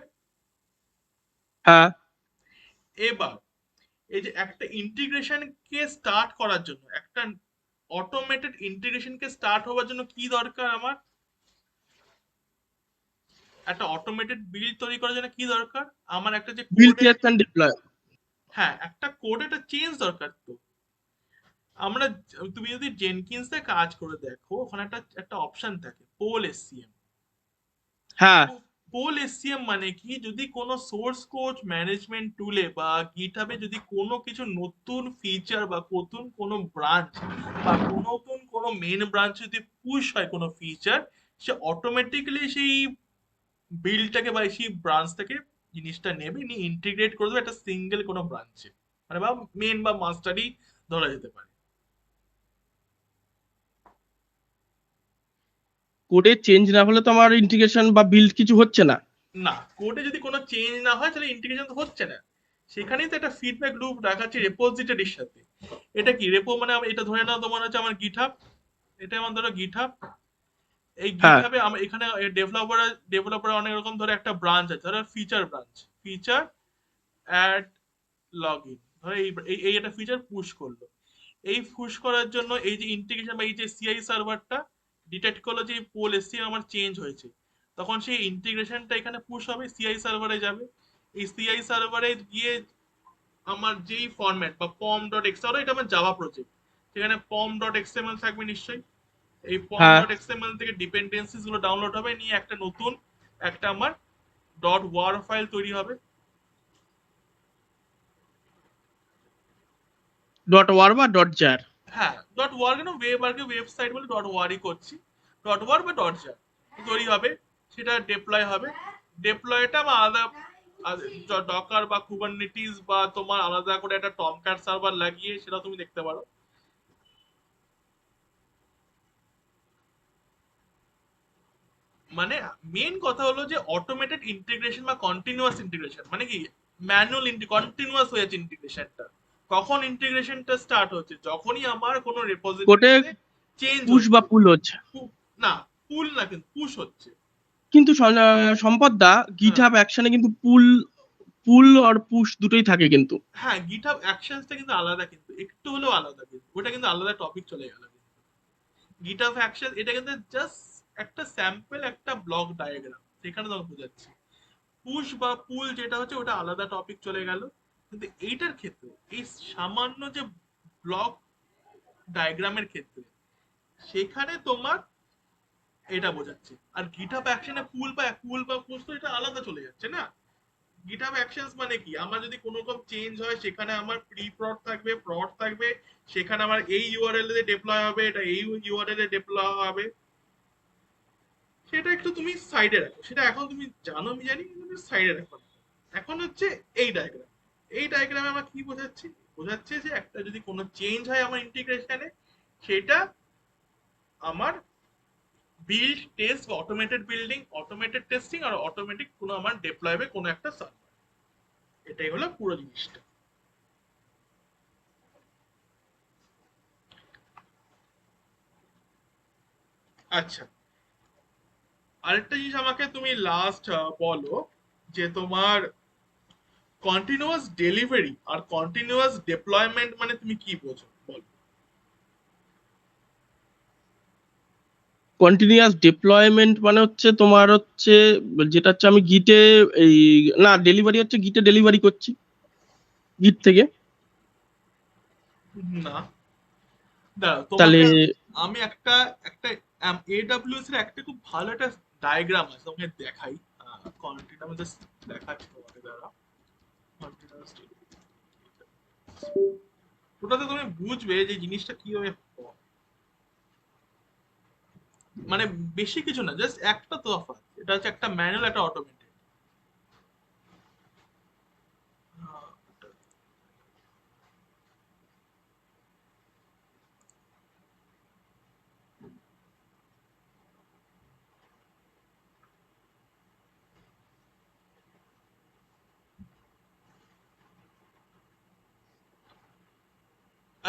হ্যাঁ, এবার এই যে একটা ইন্টিগ্রেশনকে স্টার্ট করার জন্য, একটা অটোমেটেড ইন্টিগ্রেশনকে স্টার্ট হওয়ার জন্য কি দরকার আমার, একটা অটোমেটেড বিল্ড তৈরি করার জন্য কি দরকার আমার, একটা যে বিল্ড কোডে, টেস্ট এন্ড ডিপ্লয়। হ্যাঁ একটা কোডে একটা চেঞ্জ দরকার তো। আমরা, তুমি যদি জেনকিন্সে কাজ করে দেখো, ওখানে একটা একটা অপশন থাকে পোল এসসিএম। হ্যাঁ, পোল এসসিএম মানে কি, যদি কোনো সোর্স কোড ম্যানেজমেন্ট টুলে বা গিটহাবে যদি কোনো কিছু নতুন ফিচার বা নতুন কোনো ব্রাঞ্চ বা নতুন কোনো মেন ব্রাঞ্চ যদি পুশ হয় কোনো ফিচার, সে অটোমেটিক্যালি সেই বিল্ডটাকে বা সেই ব্রাঞ্চ থেকে জিনিসটা নেবে, নিয়ে ইন্টিগ্রেট করে দেবে একটা সিঙ্গেল কোনো ব্রাঞ্চে, মানে বা মেন বা মাস্টারই ধরা যেতে পারে। কোডে চেঞ্জ না হলে তো আমার ইন্টিগ্রেশন বা বিল্ড কিছু হচ্ছে না। না, কোডে যদি কোনো চেঞ্জ না হয় তাহলে ইন্টিগ্রেশন তো হচ্ছে না। সেখানেই তো একটা ফিডব্যাক লুপ রাখাচ্ছি রেপোজিটরির সাথে। এটা কি রেপো, মানে এটা ধরে নাও তোমার হচ্ছে আমার গিটহাব, এটা আমার ধরো গিটহাব। এই হ্যাঁ, গিটহাবে আমার এখানে ডেভেলপার অনেক রকম, ধরো একটা ব্রাঞ্চ আছে, ধরো feature branch, feature add log in, ধরো এই একটা ফিচার পুশ করলো। এই পুশ করার জন্য এই যে ইন্টিগ্রেশন বা এই যে সিআই সার্ভারটা ডিটেক্ট করলো যে পোল এসসি আমার চেঞ্জ হয়েছে, তখন সেই ইন্টিগ্রেশনটা এখানে পুশ হবে, সিআই সার্ভারে যাবে। এই সিআই সার্ভারে গিয়ে আমার যেই ফরম্যাট বা পম ডট এক্সএমএল, এটা আমার জাভা প্রজেক্ট, সেখানে পম ডট এক্সএমএল থাকবে নিশ্চয়ই। এই পম হ্যাঁ, ডট এক্সএমএল থেকে ডিপেন্ডেন্সিস গুলো ডাউনলোড হবে, নিয়ে একটা নতুন একটা আমার ডট ওয়ার ফাইল তৈরি হবে। ডট ওয়ার বা ডট জার। হ্যাঁ, ডট ওয়ার কেন, ওয়েব আর কি ওয়েবসাইট বলে ডট ওয়ারই করছি। ডট ওয়ার বা ডট jar তৈরি হবে, সেটা ডেপ্লয় হবে। ডেপ্লয়টা আমার আলাদা ডকার বা কুবারনেটিস বা তোমার আলাদা করে একটা টমক্যাট সার্ভার লাগিয়ে সেটা তুমি দেখতে পারো। মানে মেন কথা হলো যে অটোমেটেড ইন্টিগ্রেশন বা কন্টিনিউয়াস ইন্টিগ্রেশন মানে কি, ম্যানুয়াল কন্টিনিউয়াস হয়ে যাচ্ছে ইন্টিগ্রেশনটা। কখন ইন্টিগ্রেশনটা স্টার্ট হচ্ছে, যখনই আমার কোনো কোডে রেপোজিটরিতে চেঞ্জ পুশ বা হচ্ছে। পুল হচ্ছে। না, পুল না, কিন্তু পুশ হচ্ছে। কিন্তু সম্পদ দা, হ্যাঁ, গিটহাব অ্যাকশনে কিন্তু পুল পুল আর পুশ দুটোই থাকে কিন্তু। হ্যাঁ গিটহাব অ্যাকশনসটা কিন্তু আলাদা, কিন্তু একটু হলেও আলাদা, কিন্তু ওটা কিন্তু আলাদা টপিক চলে গেল। গিটহাব অ্যাকশন এটা কিন্তু জাস্ট একটা স্যাম্পল, একটা ব্লক ডায়াগ্রাম, সেখানে তোমাকে বোঝাচ্ছি। পুশ বা পুল যেটা হচ্ছে ওটা আলাদা টপিক চলে গেল। কিন্তু এইটার ক্ষেত্রে এই সামান্য যে ব্লক ডায়াগ্রামের ক্ষেত্রে, সেখানে তোমার এটা বোঝাচ্ছে। আর গিটহাব অ্যাকশনে পুল বা পুশ তো এটা আলাদা চলে যাচ্ছে না। গিটহাব অ্যাকশনস মানে কি, আমার যদি কোনো রকম চেঞ্জ হয় সেখানে আমার প্রি প্রড থাকবে, প্রড থাকবে, সেখানে আমার এই ইউআরএল এ ডেপ্লয় হবে, এটা এই ইউআরএল এ ডেপ্লয় হবে। সেটা একটু তুমি সাইডে রাখো, সেটা এখন তুমি জানো আমি জানি, কিন্তু সাইডে রাখো। এখন হচ্ছে এই ডায়াগ্রাম। এই ডায়াগ্রামে আমার কি বোঝাচ্ছি, বোঝাচ্ছে যে একটা যদি কোনো চেঞ্জ হয় আমার ইন্টিগ্রেশনে, সেটা আমার বিল্ড টেস্ট বা অটোমেটেড বিল্ডিং, অটোমেটেড টেস্টিং আর অটোমেটিক কোনো আমার ডেপ্লয় হবে কোনো একটা সার্ভার। এটাই হলো পুরো জিনিসটা। আচ্ছা, আরেকটা জিনিস আমাকে তুমি লাস্ট বলো, যে তোমার কন্টিনিউয়াস ডেলিভারি আর কন্টিনিউয়াস ডিপ্লয়মেন্ট মানে তুমি কি বোঝো বলো? কন্টিনিউয়াস ডিপ্লয়মেন্ট মানে হচ্ছে তোমার হচ্ছে যেটা হচ্ছে আমি গিটে এই না ডেলিভারি হচ্ছে গিটে ডেলিভারি করছি গিট থেকে। না, দাঁড়াও তাহলে তোমাকে আমি একটা একটা এডব্লিউএস এর একটা খুব ভালো একটা ডায়াগ্রাম আছে তোমাকে দেখাই। কন্টিনিউয়াস জাস্ট দেখাচ্ছি তোমাকে, দাঁড়াও। কন্টিনিউয়াস, ওটাতে তুমি বুঝবে যে জিনিসটা কিভাবে হয়। মানে বেশি কিছু না, জাস্ট একটা তফাৎ, এটা হচ্ছে একটা ম্যানুয়াল একটা অটোমেটেড।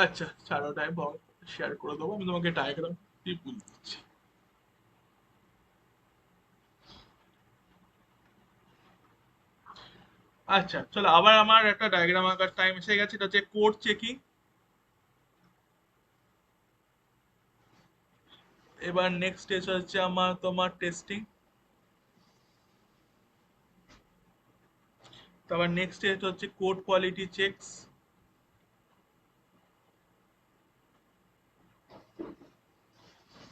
আচ্ছা ছাড়ো, টাইম শেয়ার করে দেবো, আমি তোমাকে ডায়াগ্রাম দিয়ে বুঝিয়ে দিচ্ছি। আচ্ছা চলো, আবার আমার একটা ডায়াগ্রাম আঁকার টাইম এসে গেছে, এটা হচ্ছে কোড চেকিং। এবার নেক্সট স্টেজ হচ্ছে আমার তোমার টেস্টিং। তারপর নেক্সট স্টেজ হচ্ছে কোড কোয়ালিটি চেকস।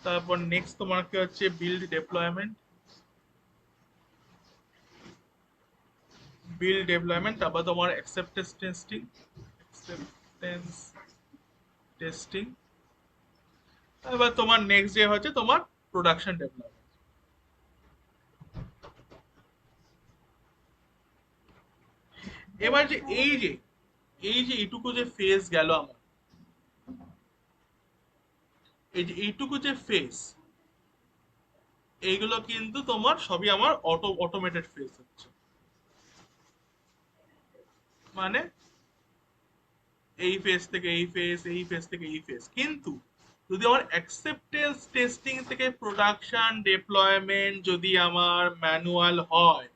তারপর নেক্সট তোমার কি হচ্ছে বিল্ড ডেপ্লয়মেন্ট। বিল্ড ডেপ্লয়মেন্ট, তারপর তোমার অ্যাকসেপ্টেন্স টেস্টিং। Acceptance testing. এবার তোমার নেক্সট যে হচ্ছে তোমার প্রোডাকশন ডেভেলপমেন্ট। এবার যে এই যে এইটুকু যে ফেজ গেল আমার, এই যে এইটুকু যে ফেজ, এইগুলো কিন্তু তোমার সবই আমার অটোমেটেড ফেজ হচ্ছে। মানে এই ফেজ থেকে এই ফেজ, এই ফেজ থেকে এই ফেজ, কিন্তু যদি আমার অ্যাকসেপ্টেন্স টেস্টিং থেকে প্রোডাকশন ডেপ্লয়মেন্ট যদি আমার ম্যানুয়াল হয়,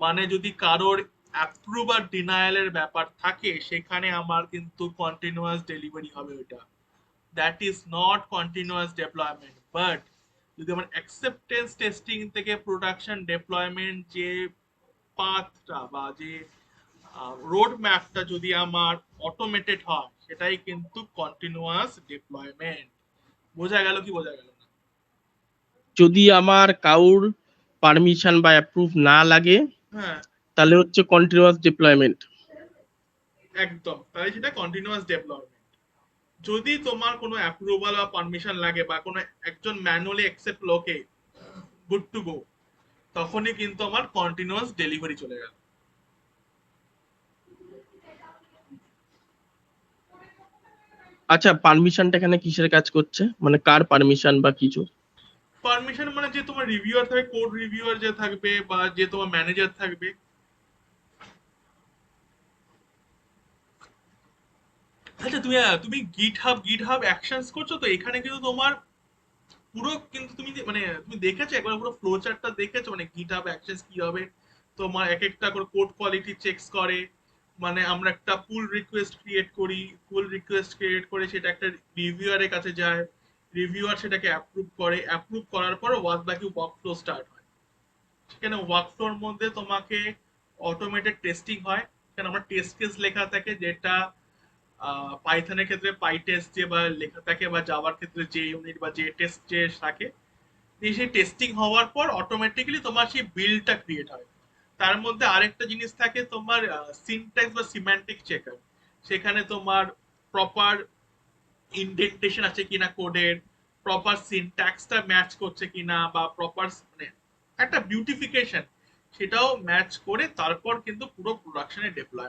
মানে যদি কারোর অ্যাপ্রুভ আর ডিনায়ালের ব্যাপার থাকে, সেখানে আমার কিন্তু কন্টিনিউয়াস ডেলিভারি হবে ওটা। That is not continuous deployment. But যদি আমার অ্যাকসেপ্টেন্স টেস্টিং থেকে প্রোডাকশন ডেপ্লয়মেন্ট যে পাথটা বা যে রোড ম্যাপটা যদি আমার অটোমেটেড হয়, সেটাই কিন্তু কন্টিনিউয়াস ডিপ্লয়মেন্ট। বোঝা গেল কি বোঝা গেল না? যদি আমার কাউর পারমিশন বা অ্যাপ্রুভ না লাগে হ্যাঁ, তাহলে হচ্ছে কন্টিনিউয়াস ডিপ্লয়মেন্ট। একদম, তাহলে সেটা কন্টিনিউয়াস ডেভেলপমেন্ট। যদি তোমার কোনো অ্যাপ্রুভাল বা পারমিশন লাগে বা কোনো একজন ম্যানুয়ালি অ্যাকসেপ্ট লোকে গুড টু গো, তখনই কিন্তু আমার কন্টিনিউয়াস ডেলিভারি চলে গেল। আচ্ছা পারমিশনটা এখানে কিসের কাজ করছে, মানে কার পারমিশন বা কিছু? পারমিশন মানে যে তোমার রিভিউয়ার থাকবে, কোড রিভিউয়ার যে থাকবে বা যে তোমার ম্যানেজার থাকবে। আচ্ছা তুমি গিটহাব অ্যাকশনস করছো তো, এখানে কিন্তু তোমার পুরো কিন্তু তুমি দেখেছো একবার পুরো ফ্লো চার্টটা দেখেছো, মানে গিটহাব অ্যাকশনস কি হবে। তোমার এক একটা করে কোড কোয়ালিটি চেকস করে। মানে আমরা একটা পুল রিকোয়েস্ট ক্রিয়েট করি, পুল রিকোয়েস্ট ক্রিয়েট করে সেটা একটা রিভিউয়ারের কাছে যায়, রিভিউয়ার সেটাকে অ্যাপ্রুভ করে, অ্যাপ্রুভ করার পর বাকি ওয়ার্ক ফ্লো স্টার্ট হয়। সেখানে ওয়ার্কফ্লোর মধ্যে তোমাকে অটোমেটেড টেস্টিং হয়। সেখানে আমার টেস্ট কেস লেখা থাকে, যেটা পাইথনের ক্ষেত্রে পাই টেস্ট যে বা লেখা থাকে, বা জাভার ক্ষেত্রে যে ইউনিট বা যে টেস্ট যে থাকে। সেই টেস্টিং হওয়ার পর অটোমেটিক্যালি তোমার সেই বিল্ডটা ক্রিয়েট হয়। তার মধ্যে আরেকটা জিনিস থাকে তোমার সিনট্যাক্স বা সিম্যান্টিক চেকার। সেখানে তোমার প্রপার ইনডেন্টেশন আছে কিনা কোডের, প্রপার সিনট্যাক্সটা ম্যাচ করছে কিনা, বা প্রপার মানে একটা বিউটিফিকেশন, সেটাও ম্যাচ করে তারপর কিন্তু পুরো প্রোডাকশনে ডেপ্লয়